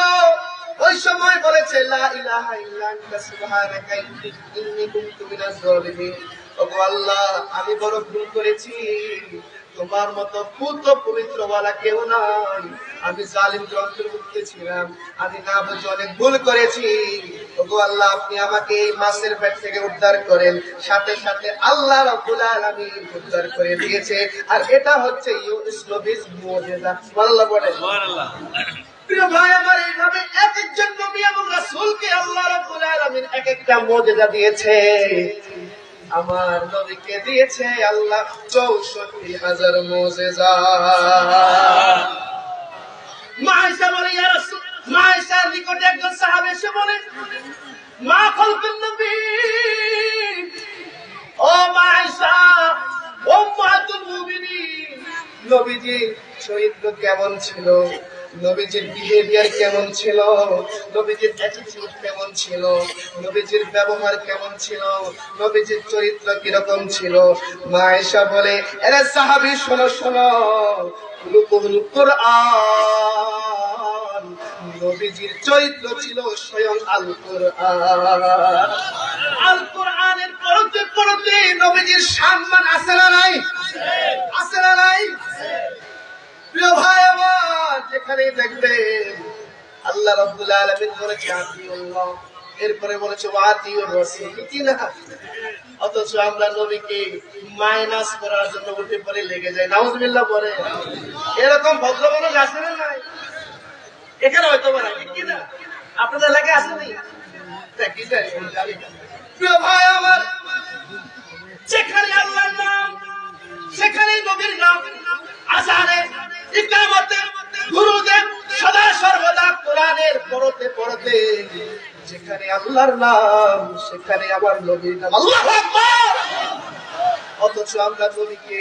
ওই সময় বলেছে লা ইলাহা ইল্লা আনতা সুবহানাকা ইন্নী কুনতু মিনাজ জালিমিন। ওগো আল্লাহ, আমি বড় ভুল করেছি, তোমার মতো পুত্র পবিত্র ওয়ালা কেউ নাই, আমি জালিমদের অন্তর্ভুক্ত ছিলাম, আমি না বুঝে অনেক ভুল করেছি। ওগো আল্লাহ, আপনি আমাকে এই মাছের পেট থেকে উদ্ধার করেন। সাথে সাথে আল্লাহ রাব্বুল আলামিন উদ্ধার করে দিয়েছে। আর এটা হচ্ছে ইউনূস নবীর মুজিজা। সুবহানাল্লাহ বলে। সুবহানাল্লাহ। প্রিয় ভাই আমার, এইভাবে এক একজন নবী এবং রাসূলকে আল্লাহ রাব্বুল আলামিন এক একটা মুজিজা দিয়েছে। আমার নবীকে দিয়েছে আল্লাহ ৬৪,০০০ মুজিজা। মা আয়েশা বলে, ইয়া রাসূল, মা আয়েশার নিকটে একজন সাহাবী এসে বলে, মা খালকুন নবী, ও মা আয়েশা, ও উম্মাতুল মুমিনিন, নবীজির চরিত্র কেমন ছিল, নবীজির বিহেভিয়ার কেমন ছিল, নবীজির অ্যাটিটিউড কেমন ছিল, নবীজির ব্যবহার কেমন ছিল, নবীজির চরিত্র কিরকম ছিল। মা আয়েশা বলে, আরে সাহাবী শোনো শোনো, খুলুকুল কুরআন, নবীজির চরিত্র ছিল স্বয়ং আল কুরআন। আল কুরআনের পড়তে পড়তে নবীজির সম্মান আছে না নাই? আছে না নাই? প্রিয় ভাই আমার, যেখানে দেখবেন আল্লাহ রাব্বুল আলামিন বলেছে আতিউল্লাহ, এরপরে বলেছে ওয়াতিউর রাসূল, কি না? অথচ আমরা নবীকে মাইনাস করার জন্য উঠে পড়ে লেগে যাই। নাউজুবিল্লাহ বলে। এরকম ভদ্র মানুষ আছে না নাই? এখানে হয়তো না, কি না? আপনাদের এলাকায় আসেনি? কি জানি, জানি না। প্রিয় ভাই আমার, যেখানে আল্লাহর নাম, সেখানে নবীর নাম, আযানে, ইকামতে, দুরূদে, সদা সর্বদা কোরআনের পড়তে পড়তে যেখানে আল্লাহর নাম, সেখানে আমার নবীর নাম। আল্লাহু আকবার। অথচ আমরা নবীকে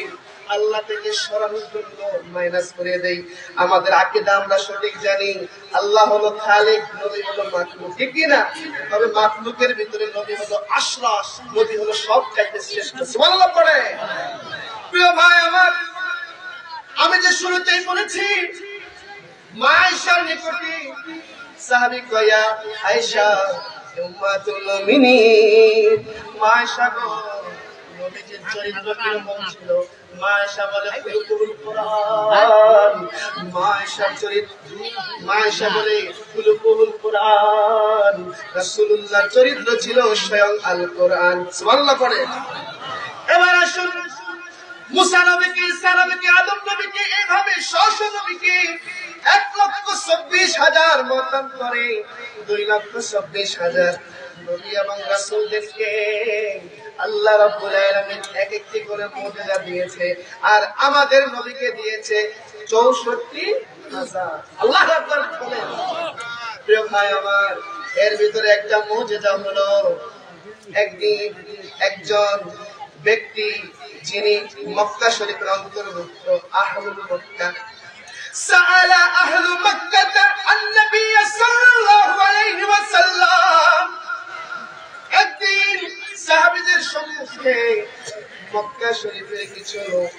আল্লাহ থেকে সরানোর জন্য মাইনাস করে দেই। আমাদের আকীদা আমরা সঠিক জানি, আল্লাহ হলো খালিক, নবী হলো মাখলুক, ঠিক কি না? তবে মাখলুকের ভিতরে নবী হলো আশরাফ, নবী হলো সবচাইতে শ্রেষ্ঠ। সুবহানাল্লাহ পড়ে। প্রিয় ভাই আমার, আমি যে শুরুতেই বলেছি, মা আয়েশার নিকটে সাহাবী কয়া, আয়েশা উম্মাতুল মুমিনিন, মা আয়েশা গো, নবীজির চরিত্র কিরকম ছিল? মা আয়েশা বলে খুলুকুল কুরআন। মা আয়েশার চরিত্র, মা আয়েশা বলে খুলুকুল কুরআন, রাসূলুল্লাহর চরিত্র ছিল স্বয়ং আল কুরআন। সুবহানাল্লাহ পড়ে। এবার আসুন, মুসা নবীকে, ঈসা নবীকে, আদম নবীকে, এইভাবে শত নবীকে ১,২৪,০০০ মতান্তরে ২,২৪,০০০ নবী এবং রাসূলদেরকে আল্লাহ রাব্বুল আলামিন এক একটি করে মুজিজা দিয়েছে। আর আমাদের নবীকে দিয়েছে ৬৪,০০০। আল্লাহু আকবার বলেন। প্রিয় ভাই আমার, এর ভিতরে একটা মুজিজা হলো, একদিন একজন ব্যক্তি যিনি মক্কা শরীফের অন্তর্ভুক্ত, আহলুল মক্কা, সাআলা আহলু মক্কাহ আন-নবী সাল্লাল্লাহু আলাইহি ওয়াসাল্লাম, একদিন সাহাবীদের সম্মুখে মক্কা শরীফের কিছু লোক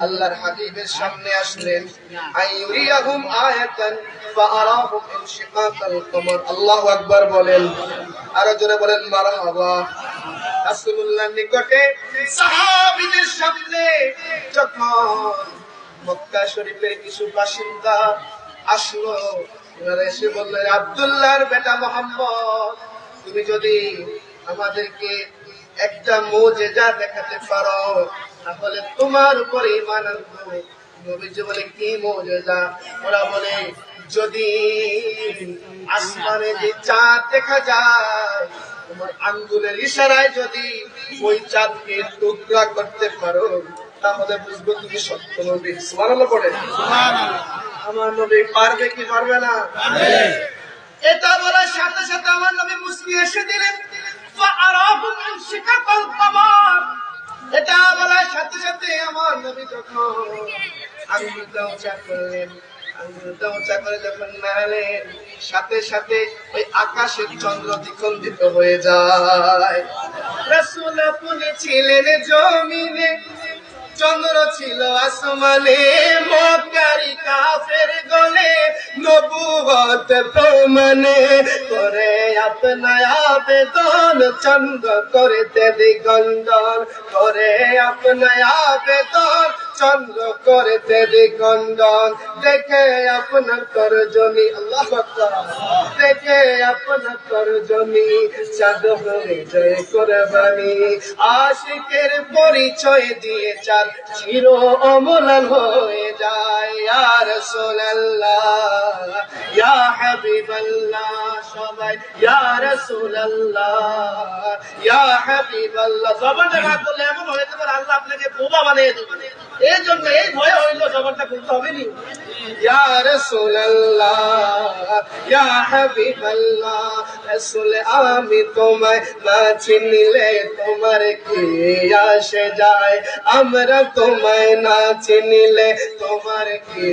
আল্লাহর হাবিবের সামনে আসলেন। আইয়ুরিয়াহুম আয়াতান ফাআরাহুম ইনশিকাকাল কমর। আল্লাহু আকবার বলেন। আরো জোরে বলেন মারহাবা। রাসূলুল্লাহর নিকটে সাহাবীদের সামনে যখন মক্কা শরীফের কিছু বাসিন্দা আসলো, ওনারা এসে বললেন, আব্দুল্লাহর বেটা মুহাম্মদ, তুমি যদি আমাদেরকে একটা মুজিজা দেখাতে পারো তাহলে তোমার উপর ঈমান আনবো। নবীজি বলে, কি মুজিজা? ওরা বলে, যদি আসমানে যে চাঁদ দেখা যায়, তোমার আঙ্গুলের ইশারায় যদি ওই চাঁদকে টুকরা করতে পারো তাহলে বুঝবো তুমি সত্য নবী। সুবহানাল্লাহ পড়ে। আমার নবী পারবে কি পারবে না? এটা বলার সাথে সাথে আমার নবী মুস্কি এসে দিলেন। ফাআরাহুম ইনশিকাকাল কমর। এটা বলার সাথে সাথে আমার নবী যখন আঙ্গুলটা উঁচা করলেন, আঙ্গুলটা উঁচা করে যখন নাড়লেন, সাথে সাথে ওই আকাশের চন্দ্র দ্বিখণ্ডিত হয়ে যায়। রাসূল আপনি ছিলেন জমিনে, চন্দ্র ছিল আসমানে, মক্কারি কাফের গলে নবুয়ত প্রমাণে করে আপনার আবেদন, চন্দ্র করতে দিগন্ধন করে আপনার আবেদন, চন্দ্র করতে দিগন্ধন। দেখে আপনার করজনী, আল্লাহু আকবার, দেখে আপনার করজনী চাঁদ হয়ে যায় কুরবানি। আশিকের পরিচয় দিয়ে চাঁদ চির অমলান হয়ে যায়। ইয়া রাসূলুল্লাহ, ইয়া হাবিবাল্লাহ, সবাই ইয়া রাসূলুল্লাহ, ইয়া হাবিবাল্লাহ। জবানটা না করলে এমন হয়ে যাবে আল্লাহ আপনাকে বোবা বানিয়ে দেবে। এই জন্য এই ভয় হইল জবানটা করতে হবে নি। ইয়া রাসূলুল্লাহ, ইয়া হাবিবাল্লাহ, রাসূল আমি তোমায় না চিনলে তোমার কি আসে যায়, আমরা তোমায় না চিনলে তোমার কি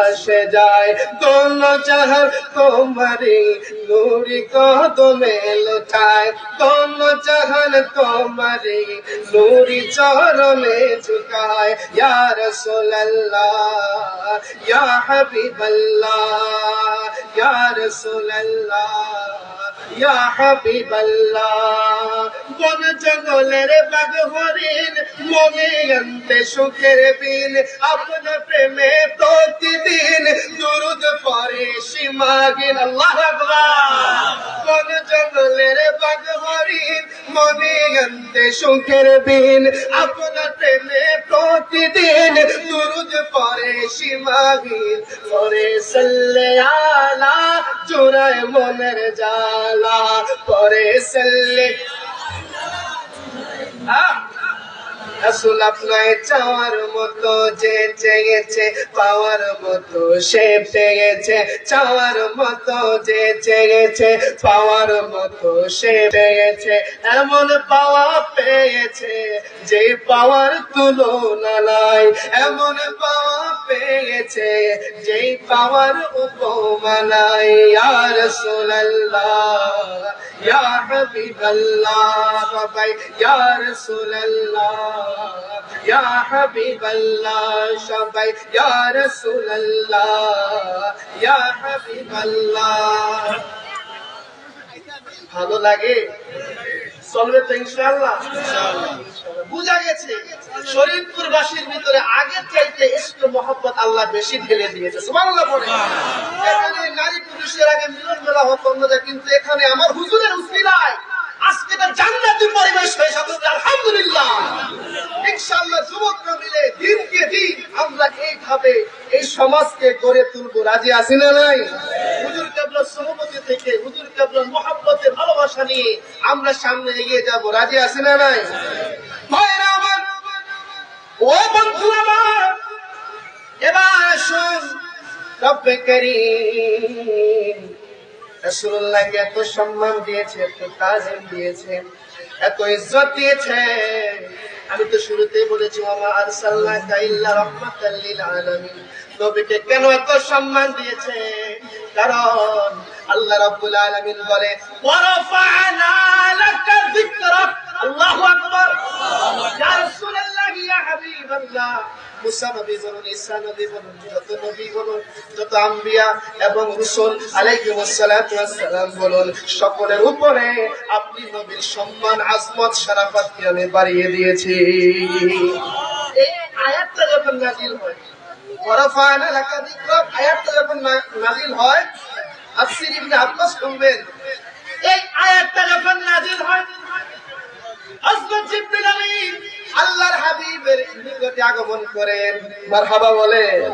আসে যায়। দোনো জাহান তোমারি নূরি কদমে লুটায়, দোনো জাহান তোমারি নূরি চরণে ঝুকায়। ইয়া রাসূলুল্লাহ, ইয়া হাবিবাল্লাহ, ইয়া রাসূলুল্লাহ, ইয়া হাবিবাল্লাহ। বন জঙ্গলের বাঘ হরিণ মনে আনতে সুখের বিন, আপনার প্রেমে প্রতিদিন দুরুদ পড়ে সীমাহীন। আল্লাহু আকবার। বন জঙ্গলের বাঘ হরিণ মনে আনতে সুখের বিন, আপনার প্রেমে প্রতিদিন দুরুদ পড়ে সীমাহীন। পরে সাল্লে আলা জোড়ায় মনের জালা, পরে সাল্লে রাসূল আপনায় চাওয়ার মতো যে চেয়েছে, পাওয়ার মতো সে পেয়েছে, চাওয়ার মতো যে চেয়েছে, পাওয়ার মতো সে পেয়েছে। এমন পাওয়া পেয়েছে যে পাওয়ার তুলনা নাই, এমন পাওয়া পেয়েছে যে পাওয়ার উপমা নাই। ইয়া রাসূলুল্লাহ, ইয়া হাবিবাল্লাহ, সবাই ইয়া রাসূলুল্লাহ, ইয়া হাবিবাল্লাহ, সবাই ইয়া রাসূলুল্লাহ, ইয়া হাবিবাল্লাহ। ভালো লাগে? চলবে তো ইনশাআল্লাহ? বুঝা গেছে শরীয়তপুরবাসীর ভিতরে আগের চাইতে ইশক মোহাব্বত আল্লাহ বেশি ঢেলে দিয়েছে। সুবহানাল্লাহ পড়ে। এখানে নারী পুরুষের আগে মিলন মেলা হতো না, কিন্তু এখানে আমার হুজুরের উসিলায় আজকে তো জান্নাতি পরিবেশ হয়ে যাবে। আলহামদুলিল্লাহ। ইনশাআল্লাহ যুবকরা মিলে দিনকে দিন আমরা এইভাবে এই সমাজকে গড়ে তুলবো। রাজি আছি না নাই? হুজুর কেবলার সহমতি থেকে, হুজুর কেবলার মহব্বতে ভালোবাসা নিয়ে আমরা সামনে এগিয়ে যাব। রাজি আছি না নাই? ভাইরা আমার, ও বন্ধু আমার, এবার আসুন রব্বে কারীম রাসূলুল্লাহকে এত সম্মান দিয়েছে, এত তাজিম দিয়েছে, এত ইজ্জত দিয়েছে। আমি তো শুরুতেই বলেছি ওয়া মা আরসালনাকা ইল্লা রাহমাতাল লিল আলামিন। নবীকে কেন এত সম্মান দিয়েছে? কারণ আল্লাহ রাব্বুল আলামিন বলে ওয়া রাফা'না লাকা যিকরাক। আল্লাহু আকবার। ইয়া রাসূলুল্লাহ, ইয়া হাবিবাল্লাহ, মুসা নবী বলুন, ঈসা নবী বলুন, যত নবী বলুন, যত আম্বিয়া এবং রাসূল আলাইহিমুস সালাতু ওয়াস সালাম বলুন, সকলের উপরে আপনি নবীর সম্মান, আজমত, শরাফতকে আমি বাড়িয়ে দিয়েছি। এই আয়াতটা যখন নাযিল হয়, ওয়ারাফা'না লাকা যিকরাক আয়াতটা যখন নাযিল হয়, তাফসীর ইবনে আব্বাস শুনবেন, এই আয়াতটা যখন নাযিল হয়, হযরত জিবরিল আমিন আল্লাহর হাবিবের নিকটে আগমন করেন, মারহাবা বলেন।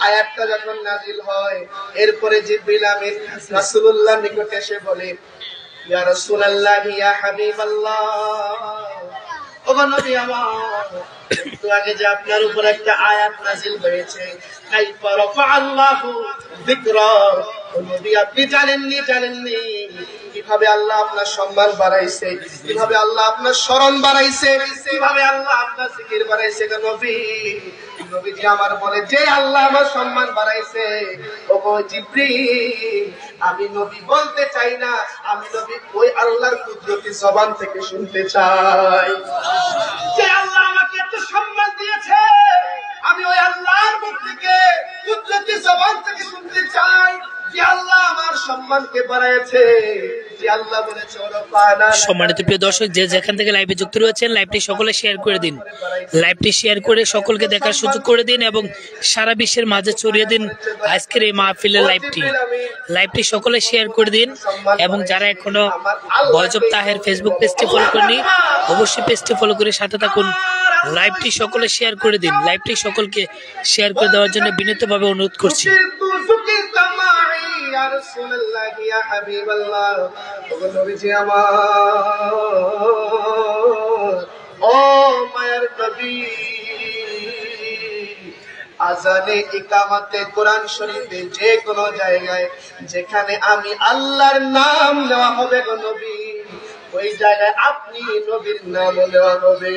আয়াতটা যখন নাযিল হয়, এরপরে জিবরিল আমিন রাসূলুল্লাহর নিকটে এসে বলে ইয়া রাসূলুল্লাহ, ইয়া হাবিবাল্লাহ, ওগো নবী আমার, একটু আগে যে আপনার উপর একটা আয়াত নাযিল হয়েছে, কাইফা রাফা আল্লাহু যিকরা, ও নবী আপনি জানেননি কিভাবে আল্লাহ আপনার সম্মান বাড়াইছে, কিভাবে আল্লাহ আপনার স্মরণ বাড়াইছে, কিভাবে আল্লাহ আপনার জিকির বাড়াইছে। নবী নবীজি আমার বলে, যে আল্লাহ আমার সম্মান বাড়াইছে, ওগো জিবরিল, আমি নবী বলতে চাই না, আমি নবী ওই আল্লাহর কুদরতি জবান থেকে শুনতে চাই। যে আল্লাহ আমাকে এত সম্মান দিয়েছে, আমি ওই আল্লাহর মুখ থেকে কুদরতি জবান থেকে শুনতে চাই যে আল্লাহ আমার সম্মানকে বাড়াইছে, যে আল্লাহ বলেছে ওরা। সম্মানিত প্রিয় দর্শক, যে যেখান থেকে লাইভে যুক্ত রয়েছেন, লাইভটি সকলে শেয়ার করে দিন, লাইভটি শেয়ার করে সকলকে দেখার সুযোগ করে দিন এবং সারা বিশ্বের মাঝে ছড়িয়ে দিন আজকের এই মাহফিলের লাইভটি সকলে শেয়ার করে দিন। এবং যারা এখনো ভয়েস অফ তাহের ফেসবুক পেজটি ফলো করেনি, অবশ্যই পেজটি ফলো করে সাথে থাকুন। লাইভটি সকলে শেয়ার করে দিন, লাইভটি সকলকে শেয়ার করে দেওয়ার জন্য বিনীতভাবে অনুরোধ করছি। আজানে ইকামতে কোরআন শরীফে যে কোনো জায়গায় যেখানে আমি আল্লাহর নাম নেওয়া হবে গো নবী, ওই জায়গায় আপনি নবীর নাম নেওয়া হবে।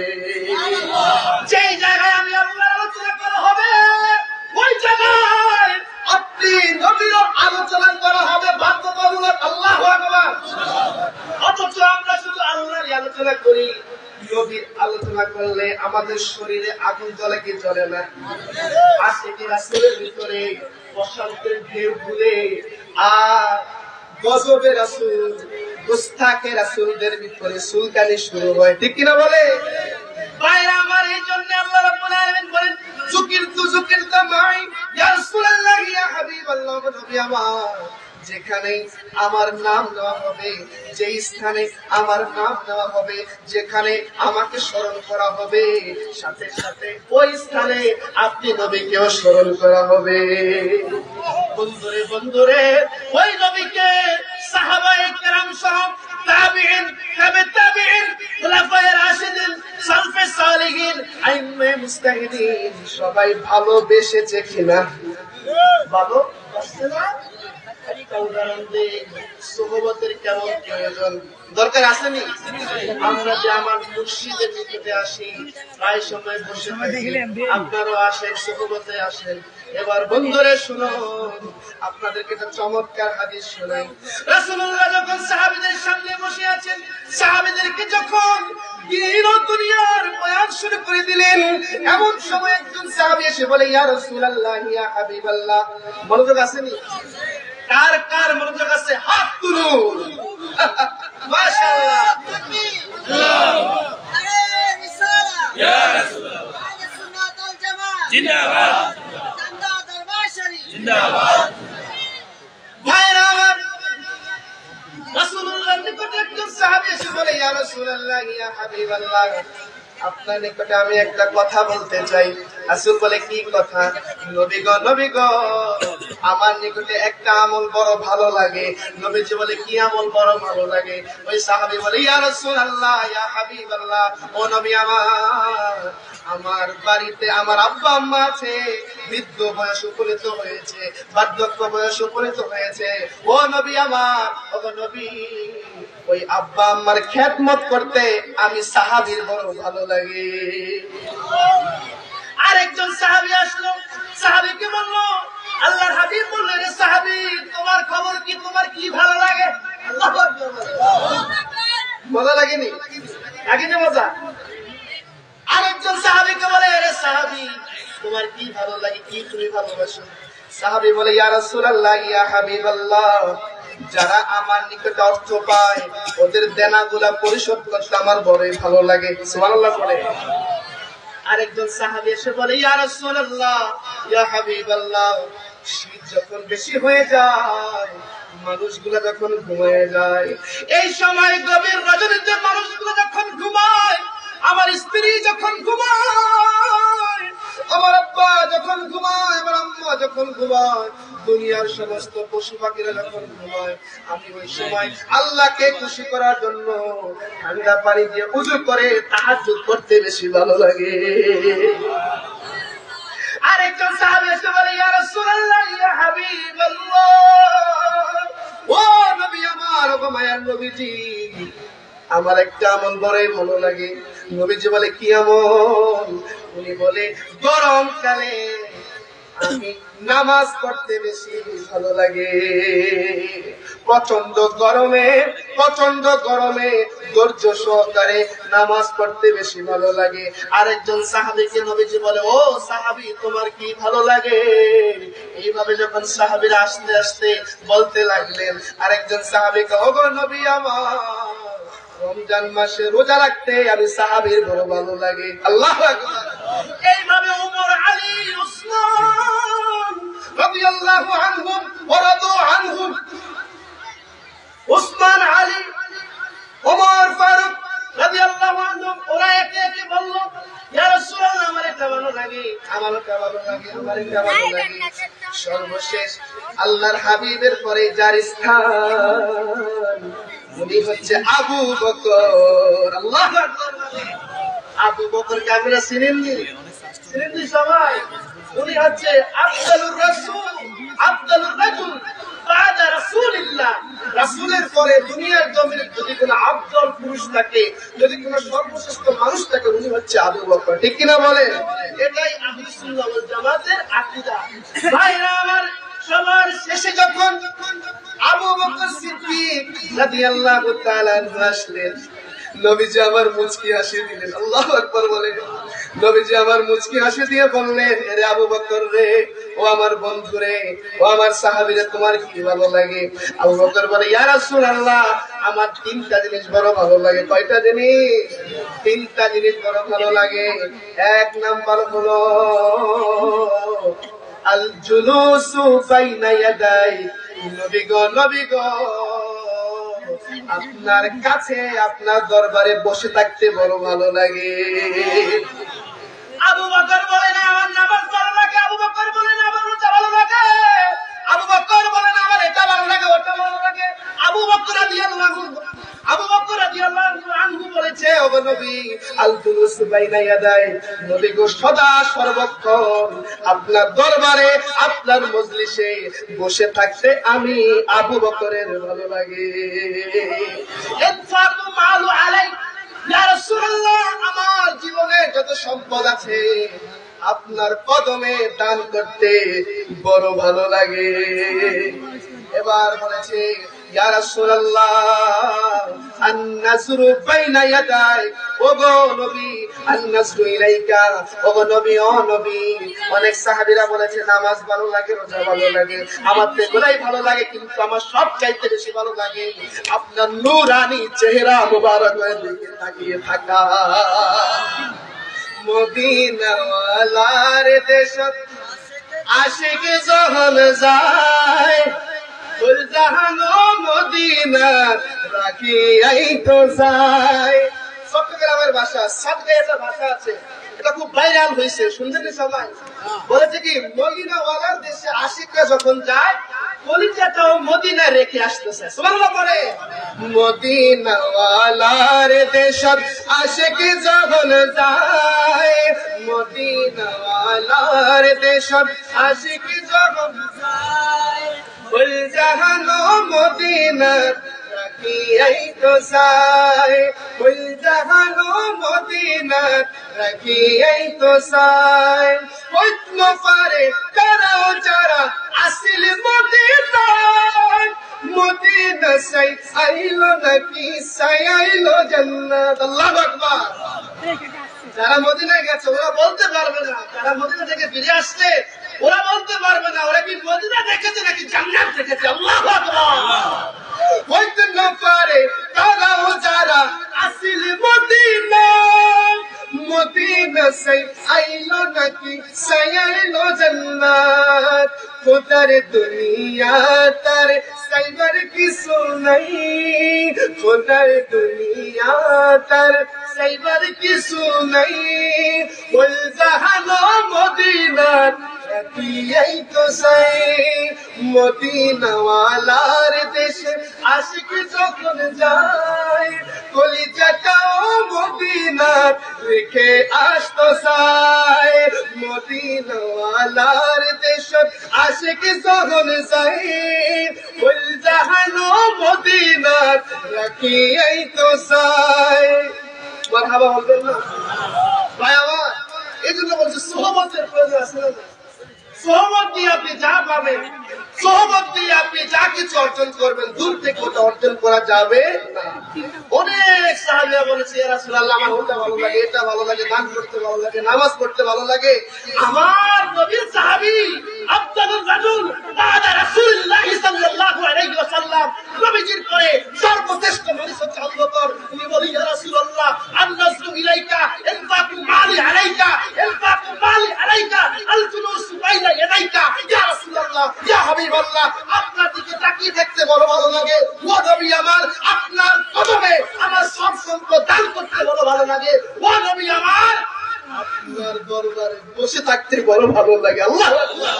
যেই জায়গায় আমি আল্লাহর আলোচনা করা হবে, ওই জায়গায় আপনি নবীর আলোচনা করা হবে বাধ্যতামূলক। আল্লাহু আকবার। অথচ আমরা শুধু আল্লাহরই আলোচনা করি। নবীর আলোচনা করলে আমাদের শরীরে আগুন জ্বলে কি জ্বলে না? আশিকি রাসূলের ভিতরে বসন্তের ঢেউ ভুলে আর গজবে রাসূল, গুস্তাখে রাসূলদের ভিতরে সুলকানি শুরু হয়, ঠিক কিনা বলে? ভাইরা আমার, এই জন্য আল্লাহ রাব্বুল আলামিন বলেন, যুকিরতু মাই ইয়া রাসূলুল্লাহ ইয়া হাবিবাল্লাহ, নবী আমার, যেখানে আমার নাম নেওয়া হবে, যে স্থানে আমার নাম নেওয়া হবে, যেখানে আমাকে স্মরণ করা হবে, সাথে সাথে ওই স্থানে আপনি নবীকেও স্মরণ করা হবে। বন্ধুরে বন্ধুরে, ওই নবীকে সাহাবায়ে কেরাম সহ তাবিঈন, তাবিঈন, খুলাফায়ে রাশিদিন, সালফে সালিহিন, আইম্মে মুজতাহিদিন সবাই ভালোবেসেছে কিনা? ভালোবাসছে না? একটা উদাহরণ দিই, সুহবতের কেমন প্রয়োজন দরকার আসেনি? আমরা যে আমার মুর্শিদের নিকটে আসি, প্রায় সময় বসে থাকি, আপনারাও আসেন, সুহবতে আসেন। এবার বন্ধুরে শুনুন, আপনাদেরকে একটা চমৎকার হাদিস শোনাই। রাসূলুল্লাহ যখন সাহাবীদের সামনে বসে আছেন, সাহাবীদেরকে যখন দ্বীন ও দুনিয়ার বয়ান শুরু করে দিলেন, এমন সময় একজন সাহাবী এসে বলে, ইয়া রাসূলুল্লাহ ইয়া হাবিবাল্লাহ। মনোযোগ আসেনি? কার কার মনোযোগ আছে? হাত তুলুন। মাশাআল্লাহ। ইয়া রাসূলুল্লাহ জিন্দাবাদ, জিন্দাবাদ। ভাইরা আমার, রাসূলুল্লাহর নিকটে একজন সাহাবী এসে বলে, ইয়া রাসূলুল্লাহ ইয়া হাবিবাল্লাহ, আপনার নিকটে আমি একটা কথা বলতে চাই। রাসূল বলে, কি কথা? নবী গো, আমার নিকটে একটা আমল বড় ভালো লাগে। নবীজি বলে, কি আমল বড় ভালো লাগে? ওই সাহাবী বলে, ইয়া রাসূলুল্লাহ ইয়া হাবিবাল্লাহ, ও নবী আমার বাড়িতে আমার আব্বা আম্মা আছে, বৃদ্ধ বয়স উপনীত হয়েছে, বার্ধক্য বয়স উপনীত হয়েছে। ও নবী আমার, ও নবী, ওই আব্বা আম্মার খেদমত করতে আমি সাহাবীর বড় ভালো লাগে। আরেকজন সাহাবী আসলো, সাহাবীকে বললো, আল্লাহর হাবিব বললেন, রে সাহাবী, তোমার খবর কি? তোমার কি ভালো লাগে? আল্লাহু আকবার। মজা লাগেনি? লাগেনি মজা? আরেকজন সাহাবীকে বলে, রে সাহাবী, তোমার কি ভালো লাগে? কি তুমি ভালোবাসো? সাহাবী বলে, ইয়া রাসূলুল্লাহ ইয়া হাবিবাল্লাহ, যারা আমার নিকটে অর্থ পায় ওদের দেনাগুলা পরিশোধ করতে আমার বড়ই ভালো লাগে। সুবহানাল্লাহ বলে। আরেকজন সাহাবী এসে বলে, ইয়া রাসূলুল্লাহ ইয়া হাবিবাল্লাহ, শীত যখন বেশি হয়ে যায়, মানুষগুলো যখন ঘুমিয়ে যায়, এই সময় গভীর রজনীতে মানুষগুলো যখন ঘুমায়, আমার স্ত্রী যখন ঘুমায়, আমার আব্বা যখন ঘুমায়, আমার আম্মা যখন ঘুমায়, দুনিয়ার সমস্ত পশু পাখিরা যখন ঘুমায়, আমি ওই সময় আল্লাহকে খুশি করার জন্য ঠান্ডা পানি দিয়ে উযু করে তাহাজ্জুদ করতে বেশি ভালো লাগে। আরেকজন সাহাবী এসে বলে, ইয়া রাসূলুল্লাহ ইয়া হাবিবাল্লাহ, ও নবী আমার, ও মায়ার নবীজি, আমার একটা আমল বড়ই ভালো লাগে। নবীজি বলে, কি আমল? উনি বলে, গরমকালে আমি নামাজ পড়তে বেশি ভালো লাগে। প্রচন্ড গরমে ধৈর্য সহকারে নামাজ পড়তে বেশি ভালো লাগে। আরেকজন সাহাবীকে নবীজি বলে, ও সাহাবী, তোমার কি ভালো লাগে? এইভাবে যখন সাহাবীরা আস্তে আস্তে বলতে লাগলেন, আরেকজন সাহাবীকে, ওগো নবী আমার, রমজান মাসে রোজা রাখতে আমি সাহাবীর বড় ভালো লাগে। আল্লাহু আকবার। এইভাবে ওমর, আলী, উসমান রাদিয়াল্লাহু আনহুম ওয়া রাদু আনহুম, উসমান, আলী, ওমর ফারুক রাদিয়াল্লাহু আনহুম, ওরা একে একে বলল, ইয়া রাসূলুল্লাহ, আমার এটা ভালো লাগে, আমার এটা ভালো লাগে, আমার এটা ভালো লাগে। সর্বশেষ আল্লাহর হাবিবের পরে যার স্থান, উনি হচ্ছে আবু বকর। আল্লাহু আকবার। আবু বকরকে আমরা চিনেননি সবাই? উনি হচ্ছে আফদালুর রাসূল বাদা রাসূলিল্লাহ। রাসূলের পরে দুনিয়ার জমিনে যদি কোনো আফদল পুরুষ থাকে, যদি কোনো সর্বশ্রেষ্ঠ মানুষ থাকে, উনি হচ্ছে আবু বকর। ঠিক কিনা বলেন? এটাই আহলে সুন্নাহ ওয়াল জামাতের আকীদা। ভাইরা আমার, সবার শেষে যখন আবু বকর সিদ্দিক রাদিয়াল্লাহু তাআলা আনহু আসলেন, নবীজি আমার মুচকি হাসি দিলেন। আল্লাহু আকবার বলে। নবীজি আমার মুচকি হাসি দিয়ে বললেন, রে আবু বকর রে, ও আমার বন্ধু রে, ও আমার সাহাবীরা, তোমার কি ভালো লাগে? আবু বকর বলে, ইয়া রাসূলুল্লাহ, আমার তিনটা জিনিস বড় ভালো লাগে। কয়টা জিনিস? তিনটা জিনিস বড় ভালো লাগে। এক নাম্বার হলো আল জুলুসু বাইনা ইয়াদাই, নবী গো, আপনার কাছে, আপনার দরবারে বসে থাকতে বড় ভালো লাগে। আবু বকর বলে না আমার নামাজ ভালো লাগে, আবু বকর বলে না আমার রোজা ভালো লাগে, আবু বকর বলে না আমার এটা ভালো লাগে, ওটা ভালো লাগে। আবু বকর রাদিয়াল্লাহু আনহু বলেছে, ওগো নবী, আল জুলুসু বাইনা ইয়াদাই, নবী গো, সদা সর্বক্ষণ আপনার দরবারে, আপনার মজলিসে বসে থাকতে আমি আবু বকরের ভালো লাগে। ইনফাকু মালু আলাই, ইয়া রাসূলুল্লাহ, আমার জীবনে যত সম্পদ আছে আপনার কদমে দান করতে বড় ভালো লাগে। এবার বলেছে, ইয়া রাসূলুল্লাহ, আন-নাসরু বাইনা ইয়াদাই, ওগো নবী, আন-নাসরু ইলাইকা, ওগো নবী, ও নবী। অনেক সাহাবীরা বলেছে, নামাজ ভালো লাগে, রোজা ভালো লাগে, আমার তো এগুলাই ভালো লাগে, কিন্তু আমার সব চাইতে বেশি ভালো লাগে আপনার নূরানি চেহারা মুবারকের দিকে তাকিয়ে থাকা। মদিনাওয়ালার দেশত আশিক যখন যায়, ফুল জাহানো মদিনা রাখিয়াই তো যায়। চট্টগ্রামের ভাষা, সাতগাঁয়ের ভাষা আছে, এটা খুব ভাইরাল হয়েছে, শুনছেন সবাই? বলেছে কি, মদিনাওয়ালার দেশে আশিকরা যখন যায়, কলিজাটাও মদিনা রেখে আসতেছে। সুবহানাল্লাহ পড়ে। মদিনাওয়ালার দেশত আশিক যখন যায়, মদিনাওয়ালার দেশত আশিক যখন যায়, ফুল জাহানো মদিনা রাখিয়াই তো যায়, ফুল জাহানো মদিনা রাখিয়াই তো যায়। হইল পারে কারাও যারা আসিল মদিনায়, মদিনা সাই আইলো নাকি সাই আইলো জান্নাত। আল্লাহু আকবার। যারা মদিনায় গেছে ওরা বলতে পারবে না, যারা মদিনা থেকে ফিরে আসছে ওরা বলতে পারবে না ওরা কি মদিনা দেখেছে নাকি জান্নাত দেখেছে। আল্লাহু আকবার। হইতে না পারে তারাও যারা আসিল মদিনায়, মদিনা সাই আইলো নাকি সাই আইলো জান্নাত। খোদার দুনিয়া তার সাইবার কিছু নাই, খোদার দুনিয়া তার সাইবার কিছু নাই। বল জাহানো মদিনার রাখিয়াই তো সাই, মদিনাওয়ালার দেশে আশিক যখন যায়, কলিজাটাও মদিনার রেখে আসতো সাই। মদিনাওয়ালার দেশে আশিক যখন যায়, বল জাহানো মদিনা সাথ রাখি এই তো সাই। মারহাবা বলবেন না ভাই আমার? এই জন্য বলছে সোহবতের প্রয়োজন আছে না? সোহবত দিয়ে আপনি যা পাবেন, সোহবত দিয়ে আপনি যা কিছু অর্জন করবেন, দূর থেকে ওটা অর্জন করা যাবে না। অনেক সাহাবীরা বলেছে, ইয়া রাসূলুল্লাহ আমার ওটা ভালো লাগে, এটা ভালো লাগে, দান করতে ভালো লাগে, নামাজ পড়তে ভালো লাগে। আমার নবীর সাহাবী আফদালুর রাজুল বাদা রাসূলুল্লাহ সাল্লাল্লাহু আলাইহি ওয়াসাল্লাম, নবীজির পরে সর্বশ্রেষ্ঠ মানুষ হচ্ছে আবু বকর। তিনি বলেন, ইয়া রাসূলুল্লাহ আন-নাসরু ইলাইকা ইনফাকু মালি আলাইকা, ইনফাকু মালি আলাইকা, আল-জুলুসু বাইনা ইয়াদাইকা। ইয়া রাসূলুল্লাহ, ইয়া হাবিবাল্লাহ, আপনার দিকে তাকিয়ে দেখতে বড় ভালো লাগে। ও নবী আমার, আপনার কদমে আমার সব সম্পদ দান করতে বড় ভালো লাগে। ও নবী আমার, আপনার দরবারে বসে থাকতে বড় ভালো লাগে। আল্লাহু আকবার।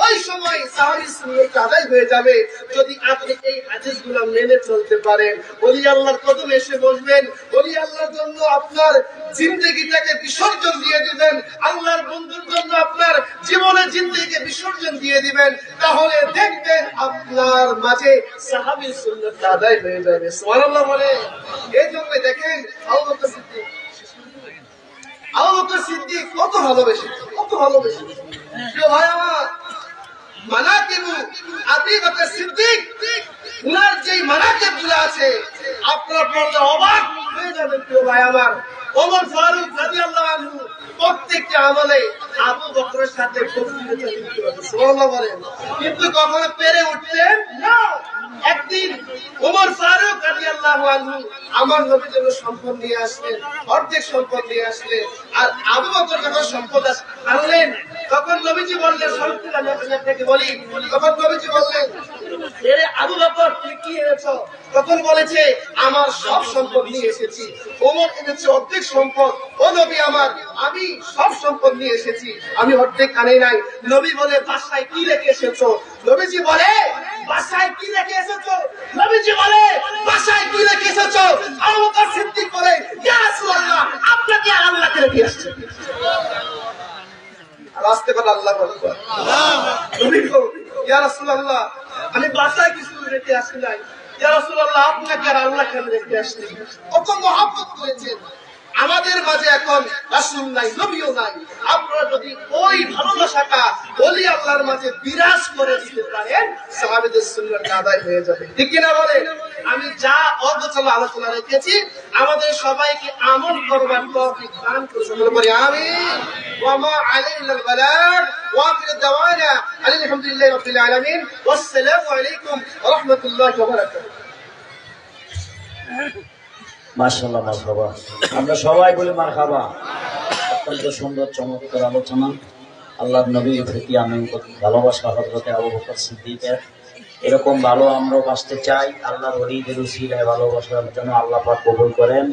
ওই সময় সাহাবী সুন্নাত আদায় হয়ে যাবে যদি আপনি এই হাদিসগুলো মেনে চলতে পারেন। ওলি আল্লাহর কদমে এসে বসবেন, ওলি আল্লাহর জন্য আপনার জিন্দেগিটাকে বিসর্জন দিয়ে দিবেন, আল্লাহর বন্ধুর জন্য আপনার জীবনের জিন্দেগিকে বিসর্জন দিয়ে দিবেন, তাহলে দেখবেন আপনার মাঝে সাহাবী সুন্নাত আদায় হয়ে যাবে। সুবহানাল্লাহ বলে। এই জন্য দেখেন আবু বকর সিদ্দিক, আবু বকর সিদ্দিক কত ভালোবেসে, কত ভালোবেসে। প্রিয় ভাই আমার, মানাকিবু আবু বকর সিদ্দিক, উনার যে মানাকিবগুলো আছে আপনারা পড়লে অবাক হয়ে যাবেন। প্রিয় ভাই আমার, ওমর ফারুক রাদিয়াল্লাহু আনহু প্রত্যেকটা আমলে আবু বকরের সাথে প্রতিযোগিতা লিপ্ত হতেন। সুবহানাল্লাহ বলেন। কিন্তু কখনো পেরে উঠতেন না। একদিন ওমর ফারুক রাদিয়াল্লাহু আনহু আমার নবীর জন্য সম্পদ নিয়ে আসলেন, অর্ধেক সম্পদ নিয়ে আসলেন। আর আবু বকর যখন সম্পদ আনলেন তখন নবীজি বললেন, সম্পদ আমি আপনাকে বলি, তখন নবীজি বললেন, এরে আবু বকর তুমি কি এনেছো? তখন বলেছে, আমার সব সম্পদ নিয়ে এসেছি। ওমর এনেছে অর্ধেক সম্পদ। ও নবী আমার, আমি সব সম্পদ নিয়ে এসেছি, আমি অর্ধেক আনি নাই। নবী বলে, বাসায় কি রেখে এসেছো? নবীজি বলে, বাসায় কি রেখে এসেছো? নবীজি বলে, বাসায় কি রেখে এসেছো? আবু বকর সিদ্দিক বলে, ইয়া রাসূলুল্লাহ আপনাকে আর আল্লাহকে রেখে এসেছি। আর আস্তে করে আল্লাহ বলে, নবী বলে, ইয়া রাসূলুল্লাহ আমি বাসায় কিছু রেখে আসি নাই, ইয়া রাসূলুল্লাহ আপনাকে আর আল্লাহকে রেখে আসছি। কত মহব্বত করেছেন। আমাদের মাঝে এখন রাসূল নাই, নবীও নাই। আপনারা যদি ওই ভালোবাসাটা ওলি আল্লাহর মাঝে বিরাজ করে দিতে পারেন, সাহাবীদের সুন্নাত আদায় হয়ে যাবে। ঠিক কিনা বলেন? আমি যা অগোছালো আলোচনা রেখেছি, আমাদের সবাইকে আমল করবার তৌফিক দান করুন। বলি আমিন। ওয়া মা আলাইনাল বালাগ ওয়া আখিরু দাওয়ানা আলহামদুলিল্লাহি রাব্বিল আলামিন। ওয়াসসালামু আলাইকুম ওয়া রাহমাতুল্লাহি ওয়া বারাকাতুহু। মাশাআল্লাহ, মারহাবা। আমরা সবাই বলি মারহাবা। অত্যন্ত সুন্দর চমৎকার আলোচনা। আল্লাহর নবীর প্রতি আমি ভালোবাসা হযরতে আবু বকর সিদ্দিকের, এরকম ভালো আমরাও বাঁচতে চাই। আল্লাহর ওলিদের উসিলায় ভালোবাসার জন্য আল্লাহ পাক কবুল করেন।